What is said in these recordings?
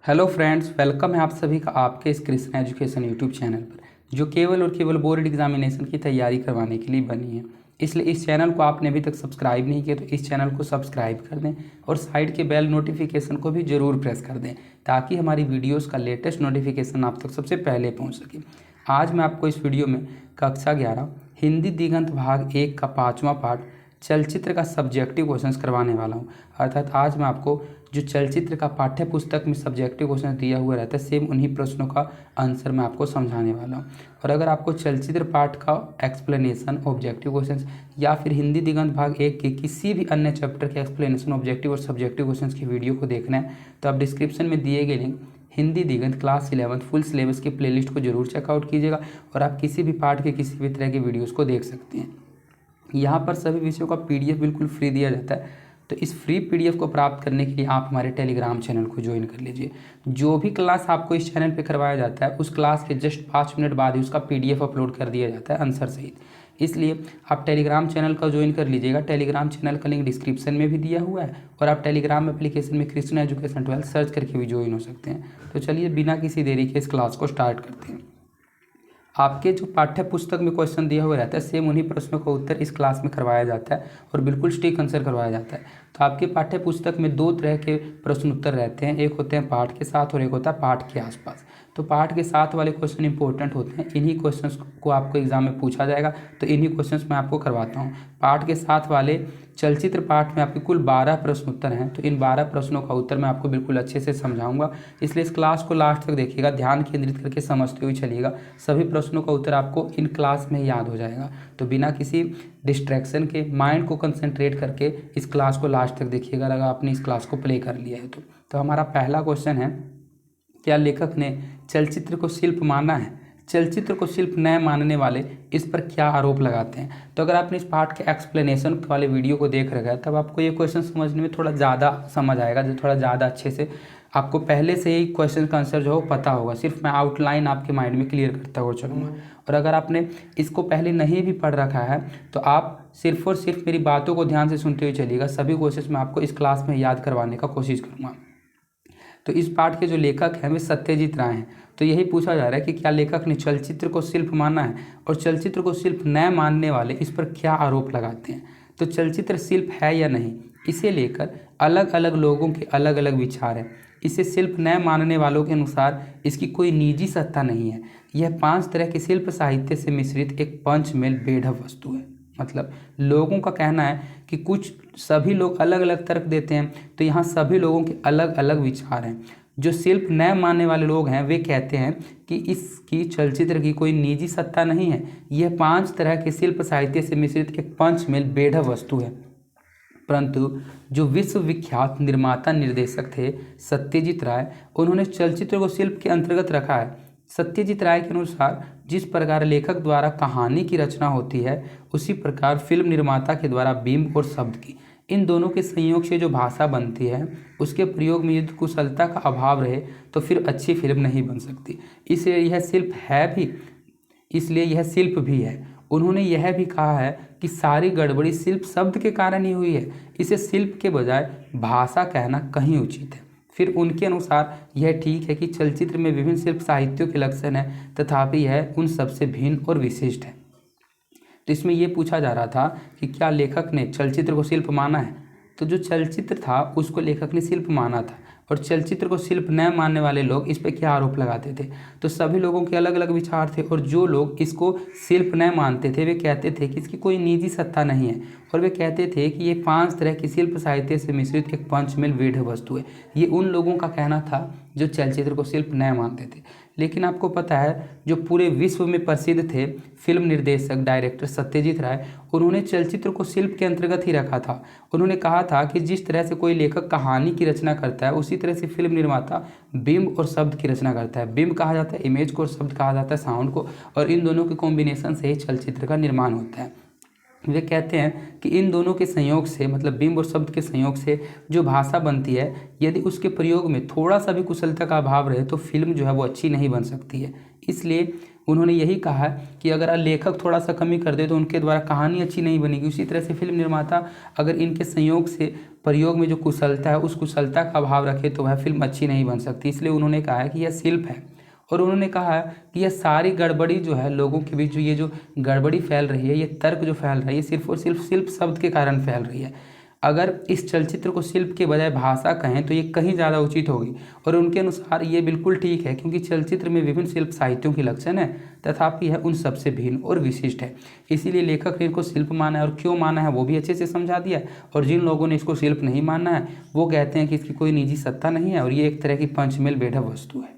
Hello friends, welcome है आप सभी का आपके इस कृष्णा एजुकेशन यूट्यूब चैनल पर, जो केवल और केवल बोर्ड एग्जामिनेशन की तैयारी करवाने के लिए बनी है। इसलिए इस चैनल को आपने अभी तक सब्सक्राइब नहीं किया तो इस चैनल को सब्सक्राइब कर दें और साइड के बेल नोटिफिकेशन को भी ज़रूर प्रेस कर दें, ताकि हमारी वीडियोस का लेटेस्ट नोटिफिकेशन आप तक सबसे पहले पहुँच सके। आज मैं आपको इस वीडियो में कक्षा 11 हिंदी दिगंत भाग 1 का 5वां पार्ट चलचित्र का सब्जेक्टिव क्वेश्चंस करवाने वाला हूं। अर्थात आज मैं आपको जो चलचित्र का पाठ्य पुस्तक में सब्जेक्टिव क्वेश्चन दिया हुआ रहता है, सेम उन्हीं प्रश्नों का आंसर मैं आपको समझाने वाला हूं। और अगर आपको चलचित्र पाठ का एक्सप्लेनेशन, ऑब्जेक्टिव क्वेश्चंस या फिर हिंदी दिगंत भाग 1 के किसी भी अन्य चैप्टर के एक्सप्लेनेशन, ऑब्जेक्टिव और सब्जेक्टिव क्वेश्चंस की वीडियो को देखना है, तो आप डिस्क्रिप्शन में दिए गए लिंक हिंदी दिगंत क्लास 11 फुल सिलेबस की प्लेलिस्ट को जरूर चेकआउट कीजिएगा और आप किसी भी पार्ट के किसी भी तरह की वीडियोज़ को देख सकते हैं। यहाँ पर सभी विषयों का पीडीएफ बिल्कुल फ्री दिया जाता है, तो इस फ्री पीडीएफ को प्राप्त करने के लिए आप हमारे टेलीग्राम चैनल को ज्वाइन कर लीजिए। जो भी क्लास आपको इस चैनल पे करवाया जाता है, उस क्लास के जस्ट 5 मिनट बाद ही उसका पीडीएफ अपलोड कर दिया जाता है आंसर सहित। इसलिए आप टेलीग्राम चैनल का ज्वाइन कर लीजिएगा। टेलीग्राम चैनल का लिंक डिस्क्रिप्शन में भी दिया हुआ है और आप टेलीग्राम एप्लीकेशन में कृष्णा एजुकेशन 12 सर्च करके भी ज्वाइन हो सकते हैं। तो चलिए बिना किसी देरी के इस क्लास को स्टार्ट करते हैं। आपके जो पाठ्य पुस्तक में क्वेश्चन दिया हुआ रहता है, सेम उन्हीं प्रश्नों का उत्तर इस क्लास में करवाया जाता है और बिल्कुल स्टिक आंसर करवाया जाता है। तो आपके पाठ्य पुस्तक में 2 तरह के प्रश्न उत्तर रहते हैं, एक होते हैं पाठ के साथ और एक होता है पाठ के आसपास। तो पाठ के साथ वाले क्वेश्चन इंपॉर्टेंट होते हैं, इन्हीं क्वेश्चंस को आपको एग्जाम में पूछा जाएगा, तो इन्हीं क्वेश्चंस मैं आपको करवाता हूँ। पाठ के साथ वाले चलचित्र पाठ में आपके कुल 12 प्रश्न उत्तर हैं, तो इन 12 प्रश्नों का उत्तर मैं आपको बिल्कुल अच्छे से समझाऊंगा। इसलिए इस क्लास को लास्ट तक देखिएगा, ध्यान केंद्रित करके समझते हुए चलिएगा। सभी प्रश्नों का उत्तर आपको इन क्लास में याद हो जाएगा। तो बिना किसी डिस्ट्रैक्शन के, माइंड को कंसंट्रेट करके इस क्लास को लास्ट तक देखिएगा, अगर आपने इस क्लास को प्ले कर लिया है तो हमारा पहला क्वेश्चन है, क्या लेखक ने चलचित्र को शिल्प माना है? चलचित्र को शिल्प न मानने वाले इस पर क्या आरोप लगाते हैं? तो अगर आपने इस पार्ट के एक्सप्लेनेशन वाले वीडियो को देख रखा है, तब आपको ये क्वेश्चन समझने में थोड़ा ज़्यादा समझ आएगा, जो थोड़ा ज़्यादा अच्छे से आपको पहले से ही क्वेश्चन का आंसर जो हो पता होगा। सिर्फ मैं आउटलाइन आपके माइंड में क्लियर करता हुआ चलूँगा। और अगर आपने इसको पहले नहीं भी पढ़ रखा है, तो आप सिर्फ और सिर्फ मेरी बातों को ध्यान से सुनते हुए चलिएगा। सभी क्वेश्चन मैं आपको इस क्लास में याद करवाने का कोशिश करूँगा। तो इस पाठ के जो लेखक हैं वे सत्यजीत राय हैं। तो यही पूछा जा रहा है कि क्या लेखक ने चलचित्र को शिल्प माना है, और चलचित्र को शिल्प न मानने वाले इस पर क्या आरोप लगाते हैं। तो चलचित्र शिल्प है या नहीं, इसे लेकर अलग अलग लोगों के अलग अलग विचार हैं। इसे शिल्प न मानने वालों के अनुसार इसकी कोई निजी सत्ता नहीं है। यह 5 तरह के शिल्प साहित्य से मिश्रित एक पंचमेल बेढप वस्तु है। मतलब लोगों का कहना है कि कुछ सभी लोग अलग अलग तर्क देते हैं, तो यहाँ सभी लोगों के अलग अलग विचार हैं। जो शिल्प न मानने वाले लोग हैं वे कहते हैं कि इसकी चलचित्र की कोई निजी सत्ता नहीं है। यह 5 तरह के शिल्प साहित्य से मिश्रित एक पंचमेल बेढप वस्तु है। परंतु जो विश्वविख्यात निर्माता निर्देशक थे सत्यजीत राय, उन्होंने चलचित्र को शिल्प के अंतर्गत रखा है। सत्यजीत राय के अनुसार जिस प्रकार लेखक द्वारा कहानी की रचना होती है, उसी प्रकार फिल्म निर्माता के द्वारा बिंब और शब्द की, इन दोनों के संयोग से जो भाषा बनती है, उसके प्रयोग में यदि कुशलता का अभाव रहे तो फिर अच्छी फिल्म नहीं बन सकती। इसलिए यह शिल्प है भी, इसलिए यह शिल्प भी है। उन्होंने यह भी कहा है कि सारी गड़बड़ी शिल्प शब्द के कारण ही हुई है। इसे शिल्प के बजाय भाषा कहना कहीं उचित है। फिर उनके अनुसार यह ठीक है कि चलचित्र में विभिन्न शिल्प साहित्यों के लक्षण हैं, तथापि यह उन सबसे भिन्न और विशिष्ट है। तो इसमें यह पूछा जा रहा था कि क्या लेखक ने चलचित्र को शिल्प माना है। तो जो चलचित्र था उसको लेखक ने शिल्प माना था, और चलचित्र को शिल्प न मानने वाले लोग इस पर क्या आरोप लगाते थे। तो सभी लोगों के अलग अलग विचार थे, और जो लोग इसको शिल्प न मानते थे वे कहते थे कि इसकी कोई निजी सत्ता नहीं है, और वे कहते थे कि ये 5 तरह की शिल्प साहित्य से मिश्रित एक पंचमेल बेढप वस्तु है। ये उन लोगों का कहना था जो चलचित्र को शिल्प न मानते थे। लेकिन आपको पता है, जो पूरे विश्व में प्रसिद्ध थे फिल्म निर्देशक, डायरेक्टर सत्यजीत राय, उन्होंने चलचित्र को शिल्प के अंतर्गत ही रखा था। उन्होंने कहा था कि जिस तरह से कोई लेखक कहानी की रचना करता है, उसी तरह से फिल्म निर्माता बिंब और शब्द की रचना करता है। बिंब कहा जाता है इमेज को, और शब्द कहा जाता है साउंड को, और इन दोनों के कॉम्बिनेशन से ही चलचित्र का निर्माण होता है। वे कहते हैं कि इन दोनों के संयोग से, मतलब बिंब और शब्द के संयोग से जो भाषा बनती है, यदि उसके प्रयोग में थोड़ा सा भी कुशलता का अभाव रहे तो फिल्म जो है वो अच्छी नहीं बन सकती है। इसलिए उन्होंने यही कहा कि अगर लेखक थोड़ा सा कमी कर दे तो उनके द्वारा कहानी अच्छी नहीं बनेगी। उसी तरह से फिल्म निर्माता अगर इनके संयोग से प्रयोग में जो कुशलता है उस कुशलता का अभाव रखे तो वह फिल्म अच्छी नहीं बन सकती। इसलिए उन्होंने कहा है कि यह शिल्प है। और उन्होंने कहा है कि यह सारी गड़बड़ी जो है लोगों के बीच, ये जो गड़बड़ी फैल रही है, ये तर्क जो फैल रहा है, ये सिर्फ और सिर्फ शिल्प शब्द के कारण फैल रही है। अगर इस चलचित्र को शिल्प के बजाय भाषा कहें तो ये कहीं ज़्यादा उचित होगी। और उनके अनुसार ये बिल्कुल ठीक है, क्योंकि चलचित्र में विभिन्न शिल्प साहित्यों की लक्षण है, तथापि यह उन सबसे भिन्न और विशिष्ट है। इसीलिए लेखक ने इनको शिल्प माना है, और क्यों माना है वो भी अच्छे से समझा दिया है। और जिन लोगों ने इसको शिल्प नहीं माना है वो कहते हैं कि इसकी कोई निजी सत्ता नहीं है और ये एक तरह की पंचमेल बेढब वस्तु है।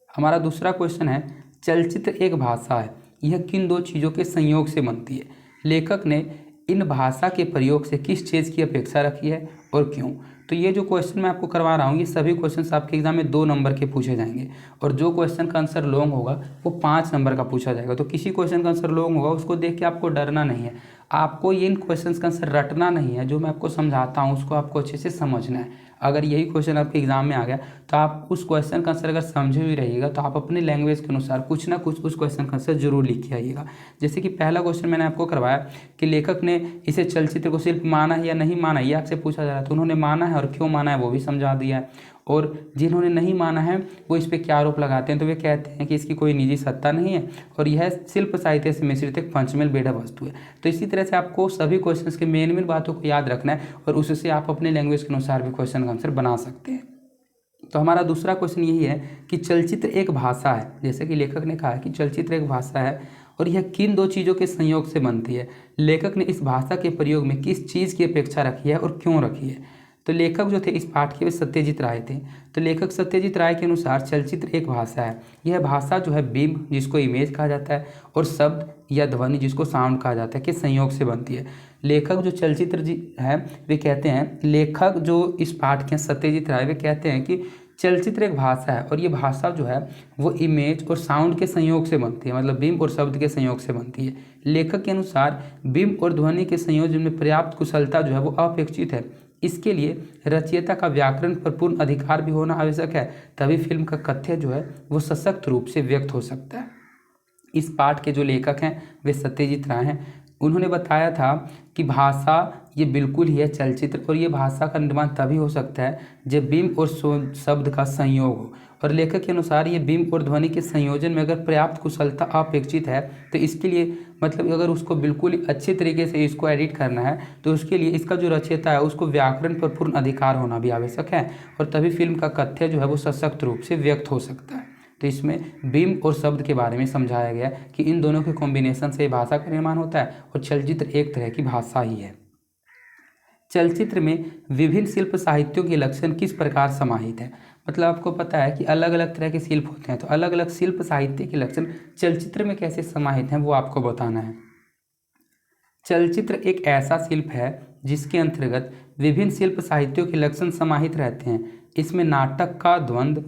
हमारा दूसरा क्वेश्चन है, चलचित्र एक भाषा है, यह किन दो चीज़ों के संयोग से बनती है? लेखक ने इन भाषा के प्रयोग से किस चीज़ की अपेक्षा रखी है और क्यों? तो ये जो क्वेश्चन मैं आपको करवा रहा हूँ, ये सभी क्वेश्चन आपके एग्जाम में 2 नंबर के पूछे जाएंगे, और जो क्वेश्चन का आंसर लॉन्ग होगा वो 5 नंबर का पूछा जाएगा। तो किसी क्वेश्चन का आंसर लॉन्ग होगा उसको देख के आपको डरना नहीं है, आपको इन क्वेश्चन का आंसर रटना नहीं है। जो मैं आपको समझाता हूँ उसको आपको अच्छे से समझना है। अगर यही क्वेश्चन आपके एग्जाम में आ गया तो आप उस क्वेश्चन का आंसर अगर समझे हुए रहिएगा तो आप अपने लैंग्वेज के अनुसार कुछ ना कुछ उस क्वेश्चन का आंसर जरूर लिख के आइएगा। जैसे कि पहला क्वेश्चन मैंने आपको करवाया कि लेखक ने इसे चलचित्र को शिल्प माना है या नहीं माना, ये आपसे पूछा जा रहा है। तो उन्होंने माना है और क्यों माना है वो भी समझा दिया है। और जिन्होंने नहीं माना है वो इस पर क्या आरोप लगाते हैं, तो वे कहते हैं कि इसकी कोई निजी सत्ता नहीं है और यह शिल्प साहित्य से मिश्रित एक पंचमेल बेढब वस्तु है। तो इसी तरह से आपको सभी क्वेश्चंस के मेन बातों को याद रखना है और उससे आप अपने लैंग्वेज के अनुसार भी क्वेश्चन का आंसर बना सकते हैं। तो हमारा दूसरा क्वेश्चन यही है कि चलचित्र एक भाषा है, जैसे कि लेखक ने कहा है कि चलचित्र एक भाषा है और यह किन दो चीज़ों के संयोग से बनती है? लेखक ने इस भाषा के प्रयोग में किस चीज़ की अपेक्षा रखी है और क्यों रखी है? तो लेखक जो थे इस पाठ के वे सत्यजीत राय थे। तो लेखक सत्यजीत राय के अनुसार चलचित्र एक भाषा है। यह भाषा जो है बिंब, जिसको इमेज कहा जाता है, और शब्द या ध्वनि, जिसको साउंड कहा जाता है, के संयोग से बनती है। लेखक जो चलचित्र जी है वे कहते हैं, लेखक जो इस पाठ के सत्यजीत राय वे कहते हैं कि चलचित्र एक भाषा है और ये भाषा जो है वो इमेज और साउंड के संयोग से बनती है, मतलब बिंब और शब्द के संयोग से बनती है। लेखक के अनुसार बिंब और ध्वनि के संयोजन में पर्याप्त कुशलता जो है वो अपेक्षित है। इसके लिए रचयिता का व्याकरण पर पूर्ण अधिकार भी होना आवश्यक है, तभी फिल्म का कथ्य जो है वो सशक्त रूप से व्यक्त हो सकता है। इस पाठ के जो लेखक हैं वे सत्यजीत राय हैं। उन्होंने बताया था कि भाषा ये बिल्कुल ही है चलचित्र, और ये भाषा का निर्माण तभी हो सकता है जब बिंब और शब्द का संयोग हो। और लेखक के अनुसार ये बिंब और ध्वनि के संयोजन में अगर पर्याप्त कुशलता अपेक्षित है तो इसके लिए, मतलब अगर उसको बिल्कुल अच्छे तरीके से इसको एडिट करना है तो उसके लिए इसका जो रचयिता है उसको व्याकरण पर पूर्ण अधिकार होना भी आवश्यक है, और तभी फिल्म का कथ्य जो है वो सशक्त रूप से व्यक्त हो सकता है। तो इसमें बिंब और शब्द के बारे में समझाया गया कि इन दोनों के कॉम्बिनेशन से भाषा का निर्माण होता है और चलचित्र एक तरह की भाषा ही है। चलचित्र में विभिन्न शिल्प साहित्यों के लक्षण किस प्रकार समाहित हैं? मतलब आपको पता है कि अलग अलग तरह के शिल्प होते हैं, तो अलग अलग शिल्प साहित्य के लक्षण चलचित्र में कैसे समाहित हैं वो आपको बताना है। चलचित्र एक ऐसा शिल्प है जिसके अंतर्गत विभिन्न शिल्प साहित्यों के लक्षण समाहित रहते हैं। इसमें नाटक का द्वंद्व,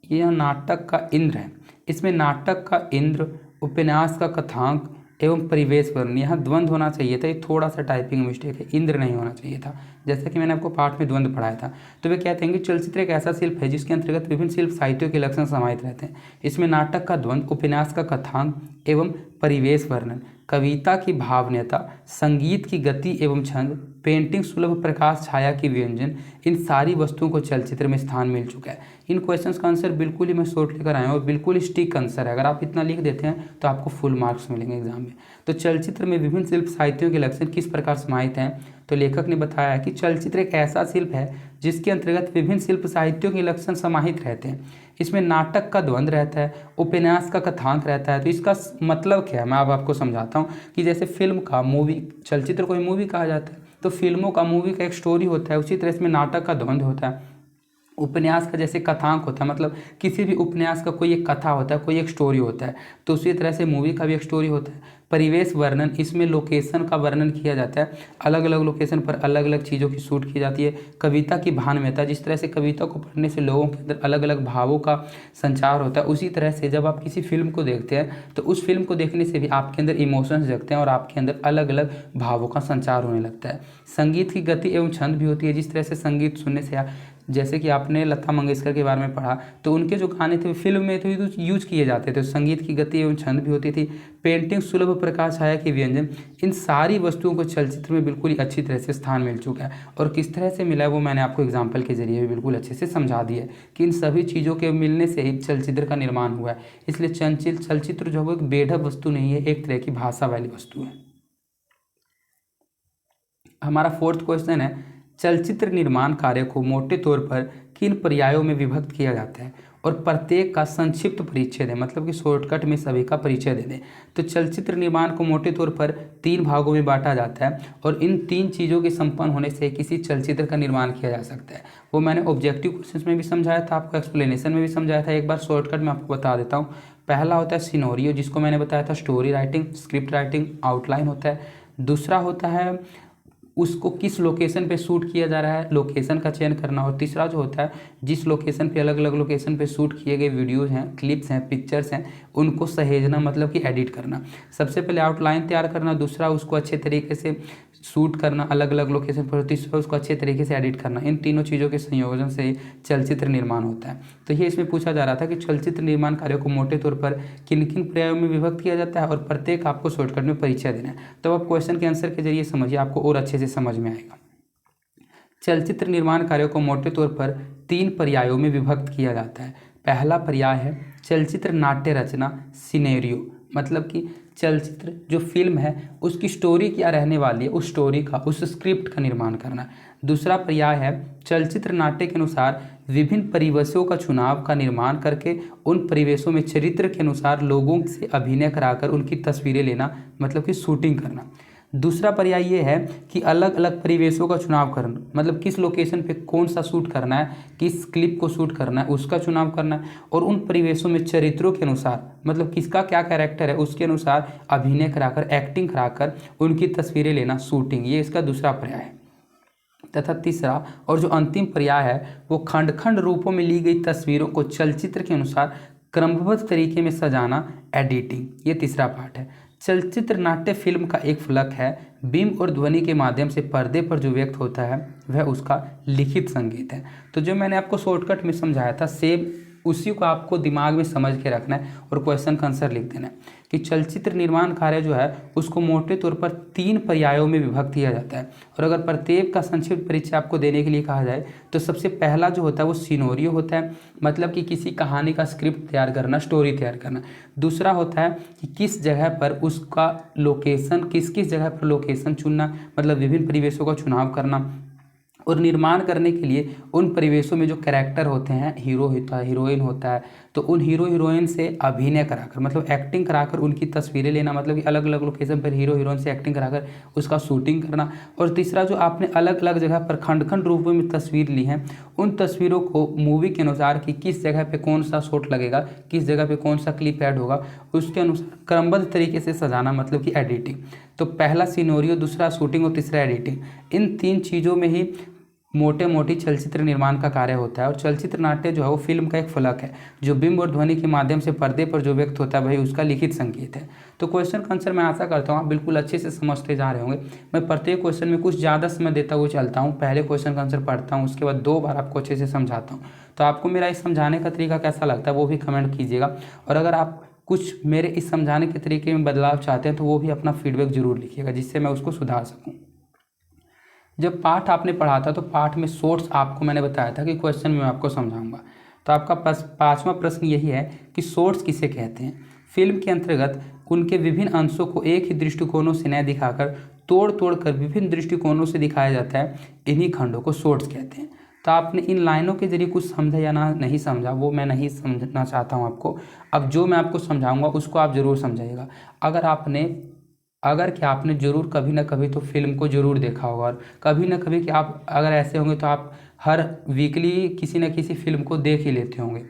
यह नाटक का इंद्र है, इसमें नाटक का इंद्र, उपन्यास का कथांक एवं परिवेश वर्णन, यहाँ द्वंद्व होना चाहिए था, ये थोड़ा सा टाइपिंग मिस्टेक है, इंद्र नहीं होना चाहिए था, जैसा कि मैंने आपको पाठ में द्वंद्व पढ़ाया था। तो वे कहते हैं कि चलचित्र एक ऐसा शिल्प है जिसके अंतर्गत विभिन्न शिल्प साहित्यों के लक्षण समाहित रहते हैं। इसमें नाटक का द्वंद्व, उपन्यास का कथांक एवं परिवेश वर्णन, कविता की भावनीयता, संगीत की गति एवं छंद, पेंटिंग सुलभ प्रकाश छाया की व्यंजन, इन सारी वस्तुओं को चलचित्र में स्थान मिल चुका है। इन क्वेश्चंस का आंसर बिल्कुल ही मैं शॉर्ट लेकर आया हूँ और बिल्कुल स्टिक आंसर है। अगर आप इतना लिख देते हैं तो आपको फुल मार्क्स मिलेंगे एग्जाम में। तो चलचित्र में विभिन्न शिल्प साहित्यों के लक्षण किस प्रकार समाहित हैं? तो लेखक ने बताया है कि चलचित्र एक ऐसा शिल्प है जिसके अंतर्गत विभिन्न शिल्प साहित्यों के लक्षण समाहित रहते हैं। इसमें नाटक का द्वंद्व रहता है, उपन्यास का कथांक रहता है। तो इसका मतलब क्या है मैं अब आपको समझाता हूँ कि जैसे फिल्म का मूवी, चलचित्र को मूवी कहा जाता है, तो फिल्मों का मूवी का एक स्टोरी होता है, उसी तरह इसमें नाटक का द्वंद्व होता है। उपन्यास का जैसे कथांक होता है, मतलब किसी भी उपन्यास का कोई एक कथा होता है, कोई एक स्टोरी होता है, तो उसी तरह से मूवी का भी एक स्टोरी होता है। परिवेश वर्णन, इसमें लोकेशन का वर्णन किया जाता है, अलग अलग लोकेशन पर अलग अलग चीज़ों की शूट की जाती है। कविता की भावनीयता, जिस तरह से कविता को पढ़ने से लोगों के अंदर अलग अलग भावों का संचार होता है, उसी तरह से जब आप किसी फिल्म को देखते हैं तो उस फिल्म को देखने से भी आपके अंदर इमोशंस जगते हैं और आपके अंदर अलग अलग भावों का संचार होने लगता है। संगीत की गति एवं छंद भी होती है, जिस तरह से संगीत सुनने से जैसे कि आपने लता मंगेशकर के बारे में पढ़ा, तो उनके जो गाने थे फिल्म में तो यूज किए जाते थे। संगीत की गति एवं छंद भी होती थी, पेंटिंग, सुलभ प्रकाश, छाया के व्यंजन, इन सारी वस्तुओं को चलचित्र में बिल्कुल ही अच्छी तरह से स्थान मिल चुका है। और किस तरह से मिला है वो मैंने आपको एग्जाम्पल के जरिए भी बिल्कुल अच्छे से समझा दिया है कि इन सभी चीज़ों के मिलने से ही चलचित्र का निर्माण हुआ है। इसलिए चलचित्र जो है वो एक बेढप वस्तु नहीं है, एक तरह की भाषा वाली वस्तु है। हमारा फोर्थ क्वेश्चन है, चलचित्र निर्माण कार्य को मोटे तौर पर किन पर्यायों में विभक्त किया जाता है और प्रत्येक का संक्षिप्त परिचय दें, मतलब कि शॉर्टकट में सभी का परिचय दे दें। तो चलचित्र निर्माण को मोटे तौर पर 3 भागों में बांटा जाता है और इन 3 चीज़ों के संपन्न होने से किसी चलचित्र का निर्माण किया जा सकता है। वो मैंने ऑब्जेक्टिव क्वेश्चन में भी समझाया था, आपको एक्सप्लेनेशन में भी समझाया था। एक बार शॉर्टकट में आपको बता देता हूँ। पहला होता है सिनेरियो, जिसको मैंने बताया था story writing, script writing, outline होता है। दूसरा होता है उसको किस लोकेशन पे शूट किया जा रहा है, लोकेशन का चयन करना। और तीसरा जो होता है जिस लोकेशन पे, अलग अलग लोकेशन पे शूट किए गए वीडियोज़ हैं, क्लिप्स हैं, पिक्चर्स हैं, उनको सहेजना, मतलब कि एडिट करना। सबसे पहले आउटलाइन तैयार करना, दूसरा उसको अच्छे तरीके से शूट करना अलग अलग लोकेशन पर, तीसरा उसको अच्छे तरीके से एडिट करना। इन तीनों चीज़ों के संयोजन से चलचित्र निर्माण होता है। तो ये इसमें पूछा जा रहा था कि चलचित्र निर्माण कार्य को मोटे तौर पर किन किन पर्यायों में विभक्त किया जाता है और प्रत्येक आपको शॉर्टकट में परिचय देना है। तो आप क्वेश्चन के आंसर के जरिए समझिए, आपको और अच्छे से समझ में आएगा। चलचित्र निर्माण कार्य को मोटे तौर पर 3 पर्यायों में विभक्त किया जाता है। पहला पर्याय है चलचित्र नाट्य रचना, सिनेरियो, मतलब कि चलचित्र जो फिल्म है उसकी स्टोरी क्या रहने वाली है, उस स्टोरी का, उस स्क्रिप्ट का निर्माण करना। दूसरा पर्याय है चलचित्र नाट्य के अनुसार विभिन्न परिवेशों का चुनाव का निर्माण करके उन परिवेशों में चरित्र के अनुसार लोगों से अभिनय कराकर उनकी तस्वीरें लेना, मतलब कि शूटिंग करना। दूसरा पर्याय ये है कि अलग अलग परिवेशों का चुनाव करना, मतलब किस लोकेशन पे कौन सा शूट करना है, किस क्लिप को शूट करना है, उसका चुनाव करना है और उन परिवेशों में चरित्रों के अनुसार, मतलब किसका क्या कैरेक्टर है उसके अनुसार अभिनय कराकर, एक्टिंग कराकर उनकी तस्वीरें लेना, शूटिंग। ये इसका दूसरा पर्याय है। तथा तीसरा और जो अंतिम पर्याय है वो खंड खंड रूपों में ली गई तस्वीरों को चलचित्र के अनुसार क्रमबद्ध तरीके में सजाना, एडिटिंग। ये तीसरा पार्ट है। चलचित्र नाट्य फिल्म का एक फलक है, बिंब और ध्वनि के माध्यम से पर्दे पर जो व्यक्त होता है वह उसका लिखित संगीत है। तो जो मैंने आपको शॉर्टकट में समझाया था सेम उसी को आपको दिमाग में समझ के रखना है और क्वेश्चन का आंसर लिख देना है कि चलचित्र निर्माण कार्य जो है उसको मोटे तौर पर 3 पर्यायों में विभक्त किया जाता है। और अगर प्रत्येक का संक्षिप्त परिचय आपको देने के लिए कहा जाए तो सबसे पहला जो होता है वो सिनेरियो होता है, मतलब कि किसी कहानी का स्क्रिप्ट तैयार करना, स्टोरी तैयार करना। दूसरा होता है कि किस जगह पर उसका लोकेशन, किस किस जगह पर लोकेशन चुनना, मतलब विभिन्न परिवेशों का चुनाव करना। और निर्माण करने के लिए उन परिवेशों में जो कैरेक्टर होते हैं, हीरो होता है, हीरोइन होता है, तो उन हीरो हीरोइन से अभिनय कराकर, मतलब एक्टिंग कराकर उनकी तस्वीरें लेना, मतलब कि अलग अलग लोकेशन पर हीरो हीरोइन से एक्टिंग कराकर उसका शूटिंग करना। और तीसरा जो आपने अलग अलग जगह पर खंड खंड रूपों में तस्वीर ली हैं, उन तस्वीरों को मूवी के अनुसार कि किस जगह पे कौन सा शॉट लगेगा, किस जगह पे कौन सा क्लिप ऐड होगा, उसके अनुसार क्रमबद्ध तरीके से सजाना, मतलब कि एडिटिंग। तो पहला सिनेरियो, दूसरा शूटिंग और तीसरा एडिटिंग, इन 3 चीज़ों में ही मोटे मोटी चलचित्र निर्माण का कार्य होता है। और चलचित्र नाट्य जो है वो फिल्म का एक फलक है, जो बिंब और ध्वनि के माध्यम से पर्दे पर जो व्यक्त होता है वही उसका लिखित संगीत है। तो क्वेश्चन का आंसर मैं आशा करता हूँ आप बिल्कुल अच्छे से समझते जा रहे होंगे। मैं प्रत्येक क्वेश्चन में कुछ ज़्यादा समय देता हुआ चलता हूँ, पहले क्वेश्चन का आंसर पढ़ता हूँ, उसके बाद 2 बार आपको अच्छे से समझाता हूँ। तो आपको मेरा इस समझाने का तरीका कैसा लगता है वो भी कमेंट कीजिएगा। और अगर आप कुछ मेरे इस समझाने के तरीके में बदलाव चाहते हैं तो वो भी अपना फीडबैक जरूर लिखिएगा, जिससे मैं उसको सुधार सकूँ। जब पाठ आपने पढ़ा था तो पाठ में सोर्स आपको मैंने बताया था कि क्वेश्चन में मैं आपको समझाऊंगा। तो आपका 5वां प्रश्न यही है कि सोर्स किसे कहते हैं। फिल्म के अंतर्गत उनके विभिन्न अंशों को एक ही दृष्टिकोणों से न दिखाकर तोड़ तोड़ कर विभिन्न दृष्टिकोणों से दिखाया जाता है, इन्हीं खंडों को सोर्स कहते हैं। तो आपने इन लाइनों के जरिए कुछ समझा या ना नहीं समझा वो मैं नहीं समझना चाहता हूँ आपको। अब जो मैं आपको समझाऊंगा उसको आप ज़रूर समझाइएगा। अगर क्या आपने ज़रूर कभी ना कभी तो फिल्म को ज़रूर देखा होगा, और कभी ना कभी कि आप अगर ऐसे होंगे तो आप हर वीकली किसी न किसी फिल्म को देख ही लेते होंगे।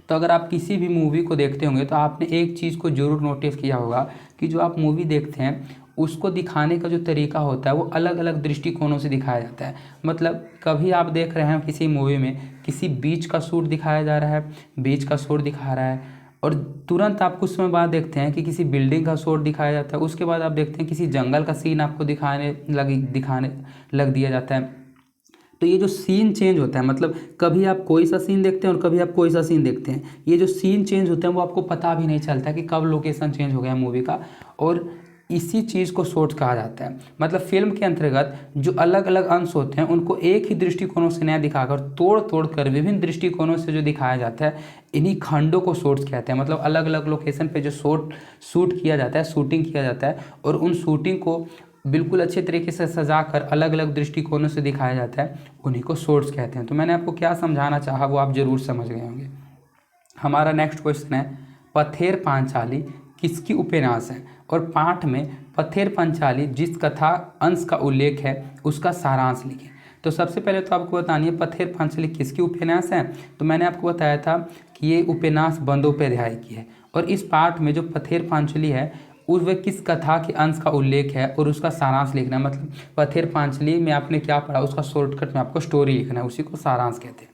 तो अगर आप किसी भी मूवी को देखते होंगे तो आपने एक चीज़ को ज़रूर नोटिस किया होगा कि जो आप मूवी देखते हैं उसको दिखाने का जो तरीका होता है वो अलग अलग दृष्टिकोणों से दिखाया जाता है। मतलब कभी आप देख रहे हैं किसी मूवी में किसी बीच का शूट दिखाया जा रहा है, बीच का शॉट दिखा रहा है, और तुरंत आप कुछ समय बाद देखते हैं कि किसी बिल्डिंग का शॉट दिखाया जाता है, उसके बाद आप देखते हैं किसी जंगल का सीन आपको दिखाने लग दिया जाता है। तो ये जो सीन चेंज होता है, मतलब कभी आप कोई सा सीन देखते हैं और कभी आप कोई सा सीन देखते हैं, ये जो सीन चेंज होते हैं वो आपको पता भी नहीं चलता कि कब लोकेशन चेंज हो गया मूवी का। और इसी चीज़ को शॉर्ट्स कहा जाता है। मतलब फिल्म के अंतर्गत जो अलग अलग अंश होते हैं उनको एक ही दृष्टिकोणों से नया दिखाकर तोड़ तोड़ कर विभिन्न दृष्टिकोणों से जो दिखाया जाता है, इन्हीं खंडों को शॉर्ट्स कहते हैं। मतलब अलग अलग लोकेशन पे जो शूट किया जाता है, शूटिंग किया जाता है, और उन शूटिंग को बिल्कुल अच्छे तरीके से सजा कर अलग अलग दृष्टिकोणों से दिखाया जाता है, उन्हीं को शॉर्ट्स कहते हैं। तो मैंने आपको क्या समझाना चाहा वो आप ज़रूर समझ गए होंगे। हमारा नेक्स्ट क्वेश्चन है, पथेर पांचाली किसकी उपन्यास है? और पाठ में पथेर पांचाली जिस कथा अंश का उल्लेख है उसका सारांश लिखें। तो सबसे पहले तो आपको बतानी है पथेर पांचाली किसकी उपन्यास है। तो मैंने आपको बताया था कि ये उपन्यास बंदोपाध्याय की है, और इस पाठ में जो पथेर पांचाली है उस वह किस कथा के अंश का उल्लेख है और उसका सारांश लिखना है। मतलब पथेर पांचाली में आपने क्या पढ़ा उसका शॉर्टकट में आपको स्टोरी लिखना है, उसी को सारांश कहते हैं।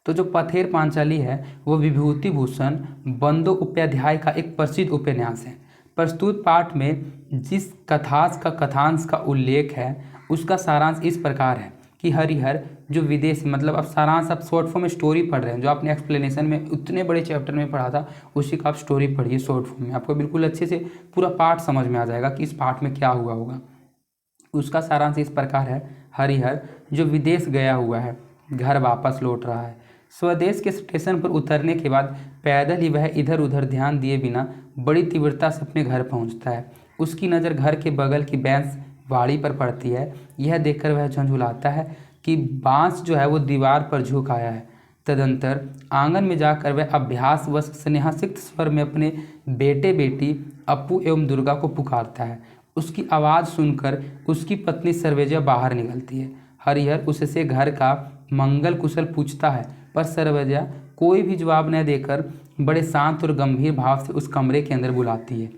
तो जो पथेर पांचाली है वो विभूति भूषण बंदोपाध्याय का एक प्रसिद्ध उपन्यास है। प्रस्तुत पाठ में जिस कथांश का कथांश का उल्लेख है उसका सारांश इस प्रकार है कि हरिहर जो विदेशी, मतलब अब सारांश आप शॉर्ट फॉर्म में स्टोरी पढ़ रहे हैं, जो आपने एक्सप्लेनेशन में उतने बड़े चैप्टर में पढ़ा था उसी का आप स्टोरी पढ़िए शॉर्ट फॉर्म में, आपको बिल्कुल अच्छे से पूरा पाठ समझ में आ जाएगा कि इस पाठ में क्या हुआ होगा। उसका सारांश इस प्रकार है, हरिहर जो विदेश गया हुआ है घर वापस लौट रहा है। स्वदेश के स्टेशन पर उतरने के बाद पैदल ही वह इधर उधर ध्यान दिए बिना बड़ी तीव्रता से अपने घर पहुंचता है। उसकी नज़र घर के बगल की बैंस वाड़ी पर पड़ती है। यह देखकर वह झंझुलाता है कि बांस जो है वो दीवार पर झुक आया है। तदंतर आंगन में जाकर वह अभ्यासवश स्नेहासिक्त स्वर में अपने बेटे बेटी अप्पू एवं दुर्गा को पुकारता है। उसकी आवाज़ सुनकर उसकी पत्नी सर्वेजा बाहर निकलती है। हरिहर उससे घर का मंगल कुशल पूछता है, पर सर्वेजा कोई भी जवाब न देकर बड़े शांत और गंभीर भाव से उस कमरे के अंदर बुलाती है।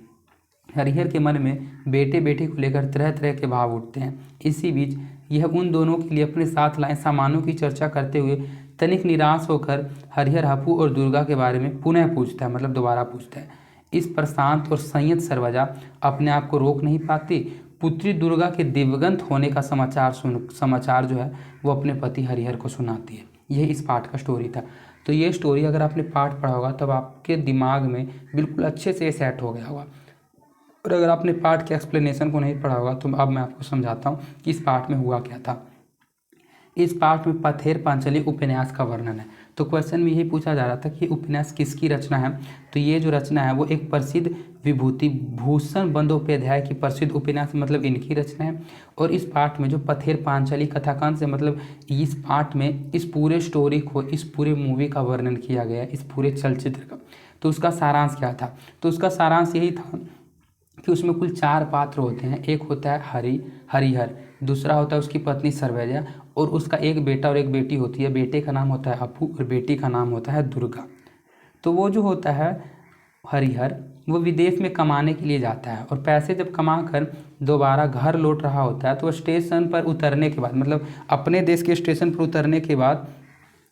हरिहर के मन में बेटे बेटी को लेकर तरह तरह के भाव उठते हैं। इसी बीच यह उन दोनों के लिए अपने साथ लाए सामानों की चर्चा करते हुए तनिक निराश होकर हरिहर अप्पू और दुर्गा के बारे में पुनः पूछता है, मतलब दोबारा पूछता है। इस पर शांत और संयत सर्वजा अपने आप को रोक नहीं पाती। पुत्री दुर्गा के दिवंगत होने का समाचार जो है वो अपने पति हरिहर को सुनाती है। यह इस पाठ का स्टोरी था। तो ये स्टोरी अगर आपने पाठ पढ़ा होगा तब आपके दिमाग में बिल्कुल अच्छे से सेट हो गया होगा, और अगर आपने पाठ के एक्सप्लेनेशन को नहीं पढ़ा होगा तो अब मैं आपको समझाता हूँ कि इस पाठ में हुआ क्या था। इस पाठ में पथेर पांचाली उपन्यास का वर्णन है। तो क्वेश्चन में यही पूछा जा रहा था कि उपन्यास किसकी रचना है। तो ये जो रचना है वो एक प्रसिद्ध विभूति भूषण बंदोपाध्याय की प्रसिद्ध उपन्यास, मतलब इनकी रचना है। और इस पाठ में जो पथेर पांचाली कथाकांड से, मतलब इस पाठ में इस पूरे स्टोरी को, इस पूरे मूवी का वर्णन किया गया है, इस पूरे चलचित्र का। तो उसका सारांश क्या था? तो उसका सारांश यही था कि उसमें कुल 4 पात्र होते हैं। एक होता है हरिहर, दूसरा होता है उसकी पत्नी सर्वेजा, और उसका एक बेटा और एक बेटी होती है। बेटे का नाम होता है अप्पू और बेटी का नाम होता है दुर्गा। तो वो जो होता है हरिहर वो विदेश में कमाने के लिए जाता है, और पैसे जब कमा कर दोबारा घर लौट रहा होता है तो स्टेशन पर उतरने के बाद, मतलब अपने देश के स्टेशन पर उतरने के बाद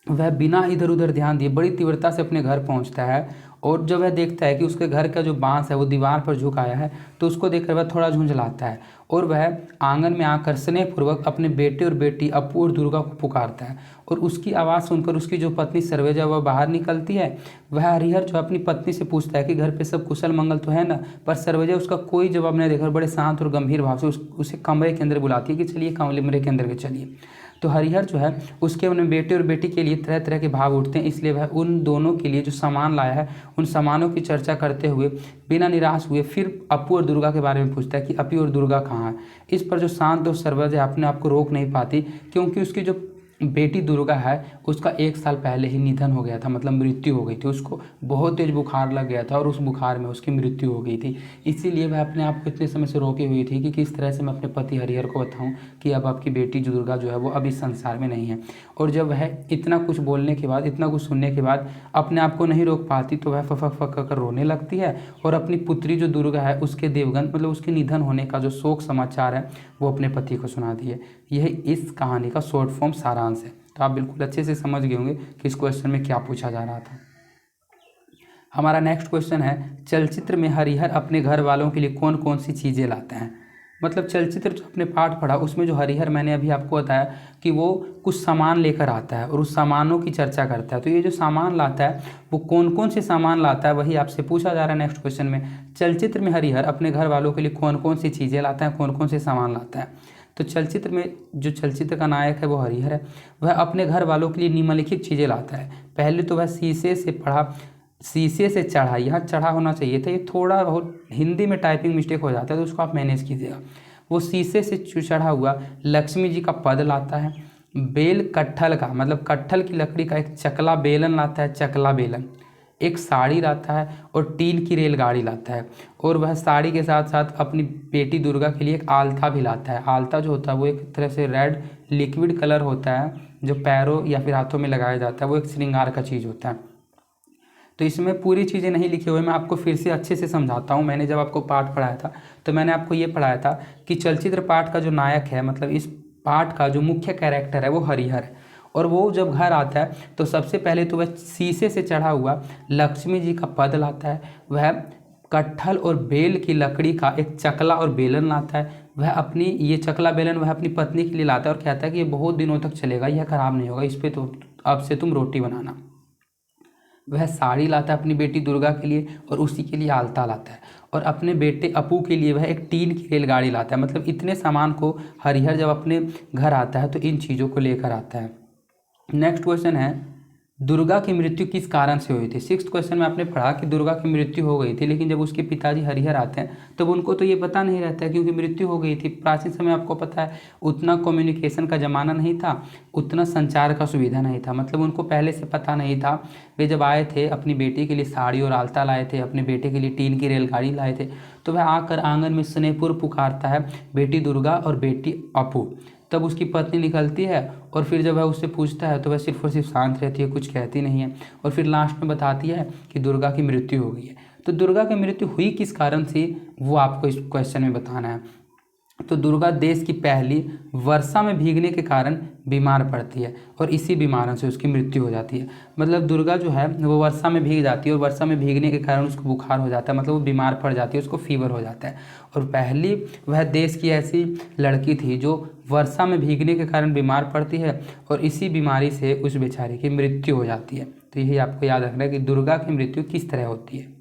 वह बिना इधर उधर ध्यान दिए बड़ी तीव्रता से अपने घर पहुंचता है। और जब वह देखता है कि उसके घर का जो बांस है वो दीवार पर झुक आया है तो उसको देखकर वह थोड़ा झुंझलाता है, और वह आंगन में आकर स्नेहपूर्वक अपने बेटे और बेटी अप्पू और दुर्गा को पुकारता है। और उसकी आवाज़ सुनकर उसकी जो पत्नी सर्वेजा वह बाहर निकलती है। वह हरिहर जो अपनी पत्नी से पूछता है कि घर पे सब कुशल मंगल तो है ना, पर सर्वेजा उसका कोई जवाब नहीं देकर बड़े शांत और गंभीर भाव से उसे कमरे के अंदर बुलाती है कि चलिए कमरे के अंदर के चलिए। तो हरिहर जो है उसके अपने बेटे और बेटी के लिए तरह तरह के भाव उठते हैं, इसलिए वह उन दोनों के लिए जो सामान लाया है उन सामानों की चर्चा करते हुए बिना निराश हुए फिर अप्पू और दुर्गा के बारे में पूछता है कि अप्पू और दुर्गा कहाँ है। इस पर जो शांत और सर्वजा अपने आप को रोक नहीं पाती, क्योंकि उसकी जो बेटी दुर्गा है उसका 1 साल पहले ही निधन हो गया था, मतलब मृत्यु हो गई थी। उसको बहुत तेज बुखार लग गया था और उस बुखार में उसकी मृत्यु हो गई थी। इसीलिए वह अपने आप को इतने समय से रोकी हुई थी कि किस तरह से मैं अपने पति हरिहर को बताऊं कि अब आपकी बेटी जो दुर्गा जो है वो अब इस संसार में नहीं है। और जब वह इतना कुछ बोलने के बाद, इतना कुछ सुनने के बाद अपने आप को नहीं रोक पाती तो वह फक कर रोने लगती है, और अपनी पुत्री जो दुर्गा है उसके देवगन, मतलब उसके निधन होने का जो शोक समाचार है वो अपने पति को सुना दिए। यह इस कहानी का शॉर्ट फॉर्म सारांश है। तो आप बिल्कुल अच्छे से समझ गए होंगे कि इस क्वेश्चन में क्या पूछा जा रहा था। हमारा नेक्स्ट क्वेश्चन है, चलचित्र में हरिहर अपने घर वालों के लिए कौन कौन सी चीज़ें लाते हैं। मतलब चलचित्र जो आपने पाठ पढ़ा उसमें जो हरिहर मैंने अभी आपको बताया कि वो कुछ सामान लेकर आता है और उस सामानों की चर्चा करता है। तो ये जो सामान लाता है वो कौन कौन से सामान लाता है वही आपसे पूछा जा रहा है नेक्स्ट क्वेश्चन में। चलचित्र में हरिहर अपने घर वालों के लिए कौन कौन सी चीज़ें लाता है, कौन कौन से सामान लाता है। तो चलचित्र में जो चलचित्र का नायक है वो हरिहर है, वह अपने घर वालों के लिए निम्नलिखित चीज़ें लाता है। पहले तो वह शीशे से चढ़ा, यहाँ चढ़ा होना चाहिए था, ये थोड़ा बहुत हिंदी में टाइपिंग मिस्टेक हो जाता है तो उसको आप मैनेज कीजिएगा। वो शीशे से चढ़ा हुआ लक्ष्मी जी का पद लाता है। बेल कटहल का, मतलब कटहल की लकड़ी का एक चकला बेलन लाता है, चकला बेलन। एक साड़ी लाता है और टीन की रेलगाड़ी लाता है। और वह साड़ी के साथ साथ अपनी बेटी दुर्गा के लिए एक आलता भी लाता है। आलता जो होता है वो एक तरह से रेड लिक्विड कलर होता है जो पैरों या फिर हाथों में लगाया जाता है, वो एक श्रृंगार का चीज़ होता है। तो इसमें पूरी चीज़ें नहीं लिखी हुई, मैं आपको फिर से अच्छे से समझाता हूँ। मैंने जब आपको पाठ पढ़ाया था तो मैंने आपको ये पढ़ाया था कि चलचित्र पाठ का जो नायक है, मतलब इस पाठ का जो मुख्य कैरेक्टर है वो हरिहर है। और वो जब घर आता है तो सबसे पहले तो वह शीशे से चढ़ा हुआ लक्ष्मी जी का पद लाता है। वह कटहल और बेल की लकड़ी का एक चकला और बेलन लाता है। वह अपनी ये चकला बेलन वह अपनी पत्नी के लिए लाता है और कहता है कि ये बहुत दिनों तक चलेगा, यह खराब नहीं होगा, इस पर तो अब से तुम रोटी बनाना। वह साड़ी लाता है अपनी बेटी दुर्गा के लिए और उसी के लिए आलता लाता है। और अपने बेटे अपू के लिए वह एक टीन की रेलगाड़ी लाता है। मतलब इतने सामान को हरिहर जब अपने घर आता है तो इन चीज़ों को लेकर आता है। नेक्स्ट क्वेश्चन है दुर्गा की मृत्यु किस कारण से हुई थी। सिक्स्थ क्वेश्चन में आपने पढ़ा कि दुर्गा की मृत्यु हो गई थी, लेकिन जब उसके पिताजी हरिहर आते हैं तब उनको तो ये पता नहीं रहता है क्योंकि मृत्यु हो गई थी। प्राचीन समय आपको पता है उतना कम्युनिकेशन का ज़माना नहीं था, उतना संचार का सुविधा नहीं था, मतलब उनको पहले से पता नहीं था। वे जब आए थे अपनी बेटी के लिए साड़ी और आलता लाए थे, अपने बेटे के लिए टीन की रेलगाड़ी लाए थे, तो वह आकर आंगन में स्नेहपूर्वक पुकारता है बेटी दुर्गा और बेटी अपू। तब उसकी पत्नी निकलती है और फिर जब वह उससे पूछता है तो वह सिर्फ और सिर्फ शांत रहती है, कुछ कहती नहीं है। और फिर लास्ट में बताती है कि दुर्गा की मृत्यु हो गई है। तो दुर्गा की मृत्यु हुई किस कारण से वो आपको इस क्वेश्चन में बताना है। तो दुर्गा देश की पहली वर्षा में भीगने के कारण बीमार पड़ती है और इसी बीमारी से उसकी मृत्यु हो जाती है। मतलब दुर्गा जो है वो वर्षा में भीग जाती है और वर्षा में भीगने के कारण उसको बुखार हो जाता है, मतलब वो बीमार पड़ जाती है, उसको फीवर हो जाता है। और पहली वह देश की ऐसी लड़की थी जो वर्षा में भीगने के कारण बीमार पड़ती है और इसी बीमारी से उस बेचारी की मृत्यु हो जाती है। तो यही आपको याद रखना है कि दुर्गा की मृत्यु किस तरह होती है।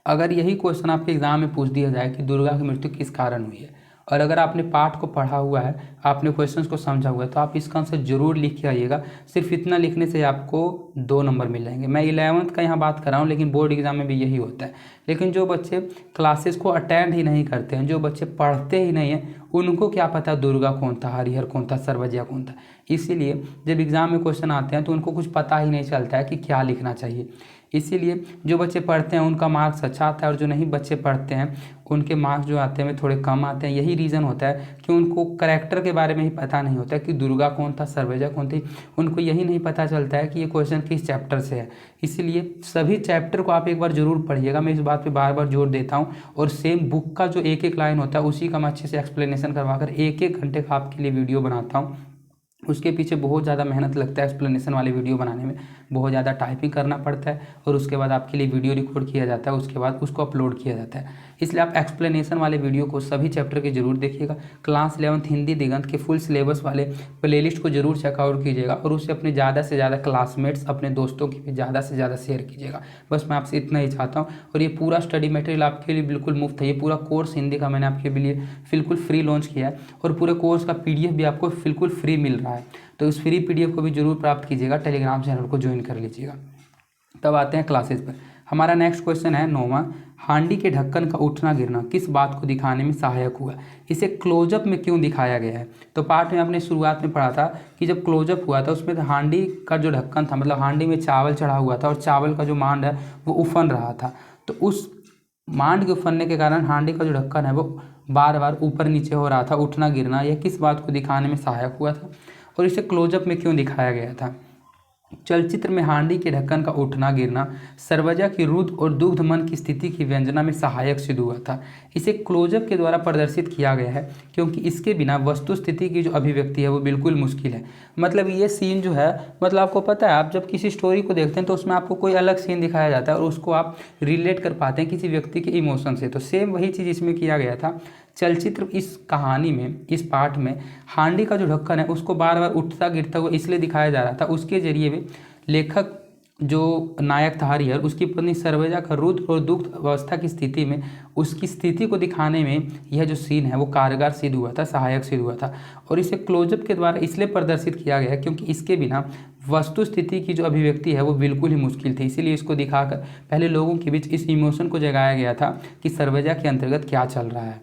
अगर यही क्वेश्चन आपके एग्जाम में पूछ दिया जाए कि दुर्गा की मृत्यु किस कारण हुई है, और अगर आपने पाठ को पढ़ा हुआ है, आपने क्वेश्चंस को समझा हुआ है, तो आप इसका आंसर जरूर लिख के आइएगा। सिर्फ इतना लिखने से आपको 2 नंबर मिल जाएंगे। मैं 11th का यहाँ बात कर रहा हूँ, लेकिन बोर्ड एग्जाम में भी यही होता है। लेकिन जो बच्चे क्लासेस को अटेंड ही नहीं करते हैं, जो बच्चे पढ़ते ही नहीं हैं, उनको क्या पता दुर्गा कौन था, हरिहर कौन था, सरवजिया कौन था। इसीलिए जब एग्जाम में क्वेश्चन आते हैं तो उनको कुछ पता ही नहीं चलता है कि क्या लिखना चाहिए। इसीलिए जो बच्चे पढ़ते हैं उनका मार्क्स अच्छा आता है और जो नहीं बच्चे पढ़ते हैं उनके मार्क्स जो आते हैं वे थोड़े कम आते हैं। यही रीज़न होता है कि उनको करैक्टर के बारे में ही पता नहीं होता है कि दुर्गा कौन था, सरवैया कौन थी। उनको यही नहीं पता चलता है कि ये क्वेश्चन किस चैप्टर से है। इसलिए सभी चैप्टर को आप एक बार जरूर पढ़िएगा, मैं इस बात पे बार बार जोर देता हूँ। और सेम बुक का जो एक एक लाइन होता है उसी का मैं अच्छे से एक्सप्लेनेशन करवाकर 1-1 घंटे का आपके लिए वीडियो बनाता हूँ। उसके पीछे बहुत ज़्यादा मेहनत लगता है, एक्सप्लेनेशन वाले वीडियो बनाने में बहुत ज़्यादा टाइपिंग करना पड़ता है और उसके बाद आपके लिए वीडियो रिकॉर्ड किया जाता है, उसके बाद उसको अपलोड किया जाता है। इसलिए आप एक्सप्लेनेशन वाले वीडियो को सभी चैप्टर के जरूर देखिएगा। क्लास 11th हिंदी दिगंत के फुल सिलेबस वाले प्लेलिस्ट को जरूर चेकआउट कीजिएगा और उसे अपने ज़्यादा से ज़्यादा क्लासमेट्स, अपने दोस्तों की भी ज़्यादा से ज़्यादा शेयर कीजिएगा। बस मैं आपसे इतना ही चाहता हूँ। और ये पूरा स्टडी मटेरियल आपके लिए बिल्कुल मुफ्त है। ये पूरा कोर्स हिंदी का मैंने आपके लिए बिल्कुल फ्री लॉन्च किया है और पूरे कोर्स का PDF भी आपको बिल्कुल फ्री मिल रहा है। तो इस फ्री PDF को भी जरूर प्राप्त कीजिएगा, टेलीग्राम चैनल को ज्वाइन कर लीजिएगा। तब आते हैं क्लासेस पर। हमारा नेक्स्ट क्वेश्चन है 9वां, हांडी के ढक्कन का उठना गिरना किस बात को दिखाने में सहायक हुआ। इसे क्लोजअप में क्यों दिखाया गया है। तो पाठ में आपने शुरुआत में पढ़ा था कि जब क्लोजअप हुआ था उसमें हांडी का जो ढक्कन था, मतलब हांडी में चावल चढ़ा हुआ था और चावल का जो मांड है वो उफन रहा था। तो उस मांड के उफनने के कारण हांडी का जो ढक्कन है वो बार बार ऊपर नीचे हो रहा था, उठना गिरना। यह किस बात को दिखाने में सहायक हुआ था और इसे क्लोजअप में क्यों दिखाया गया था। चलचित्र में हांडी के ढक्कन का उठना गिरना सरवजा की रुद्र और दुग्ध मन की स्थिति की व्यंजना में सहायक सिद्ध हुआ था। इसे क्लोजअप के द्वारा प्रदर्शित किया गया है क्योंकि इसके बिना वस्तु स्थिति की जो अभिव्यक्ति है वो बिल्कुल मुश्किल है। मतलब ये सीन जो है, मतलब आपको पता है आप जब किसी स्टोरी को देखते हैं तो उसमें आपको कोई अलग सीन दिखाया जाता है और उसको आप रिलेट कर पाते हैं किसी व्यक्ति के इमोशन से। तो सेम वही चीज़ इसमें किया गया था। चलचित्र इस कहानी में, इस पाठ में हांडी का जो ढक्कन है उसको बार बार उठता गिरता हुआ इसलिए दिखाया जा रहा था। उसके जरिए भी लेखक जो नायक था हरिहर, उसकी पत्नी सर्वजा का रुद्र और दुग्ध अवस्था की स्थिति में उसकी स्थिति को दिखाने में यह जो सीन है वो कारगर सिद्ध हुआ था, सहायक सिद्ध हुआ था। और इसे क्लोजअप के द्वारा इसलिए प्रदर्शित किया गया है क्योंकि इसके बिना वस्तु स्थिति की जो अभिव्यक्ति है वो बिल्कुल ही मुश्किल थी। इसीलिए इसको दिखाकर पहले लोगों के बीच इस इमोशन को जगाया गया था कि सर्वजा के अंतर्गत क्या चल रहा है।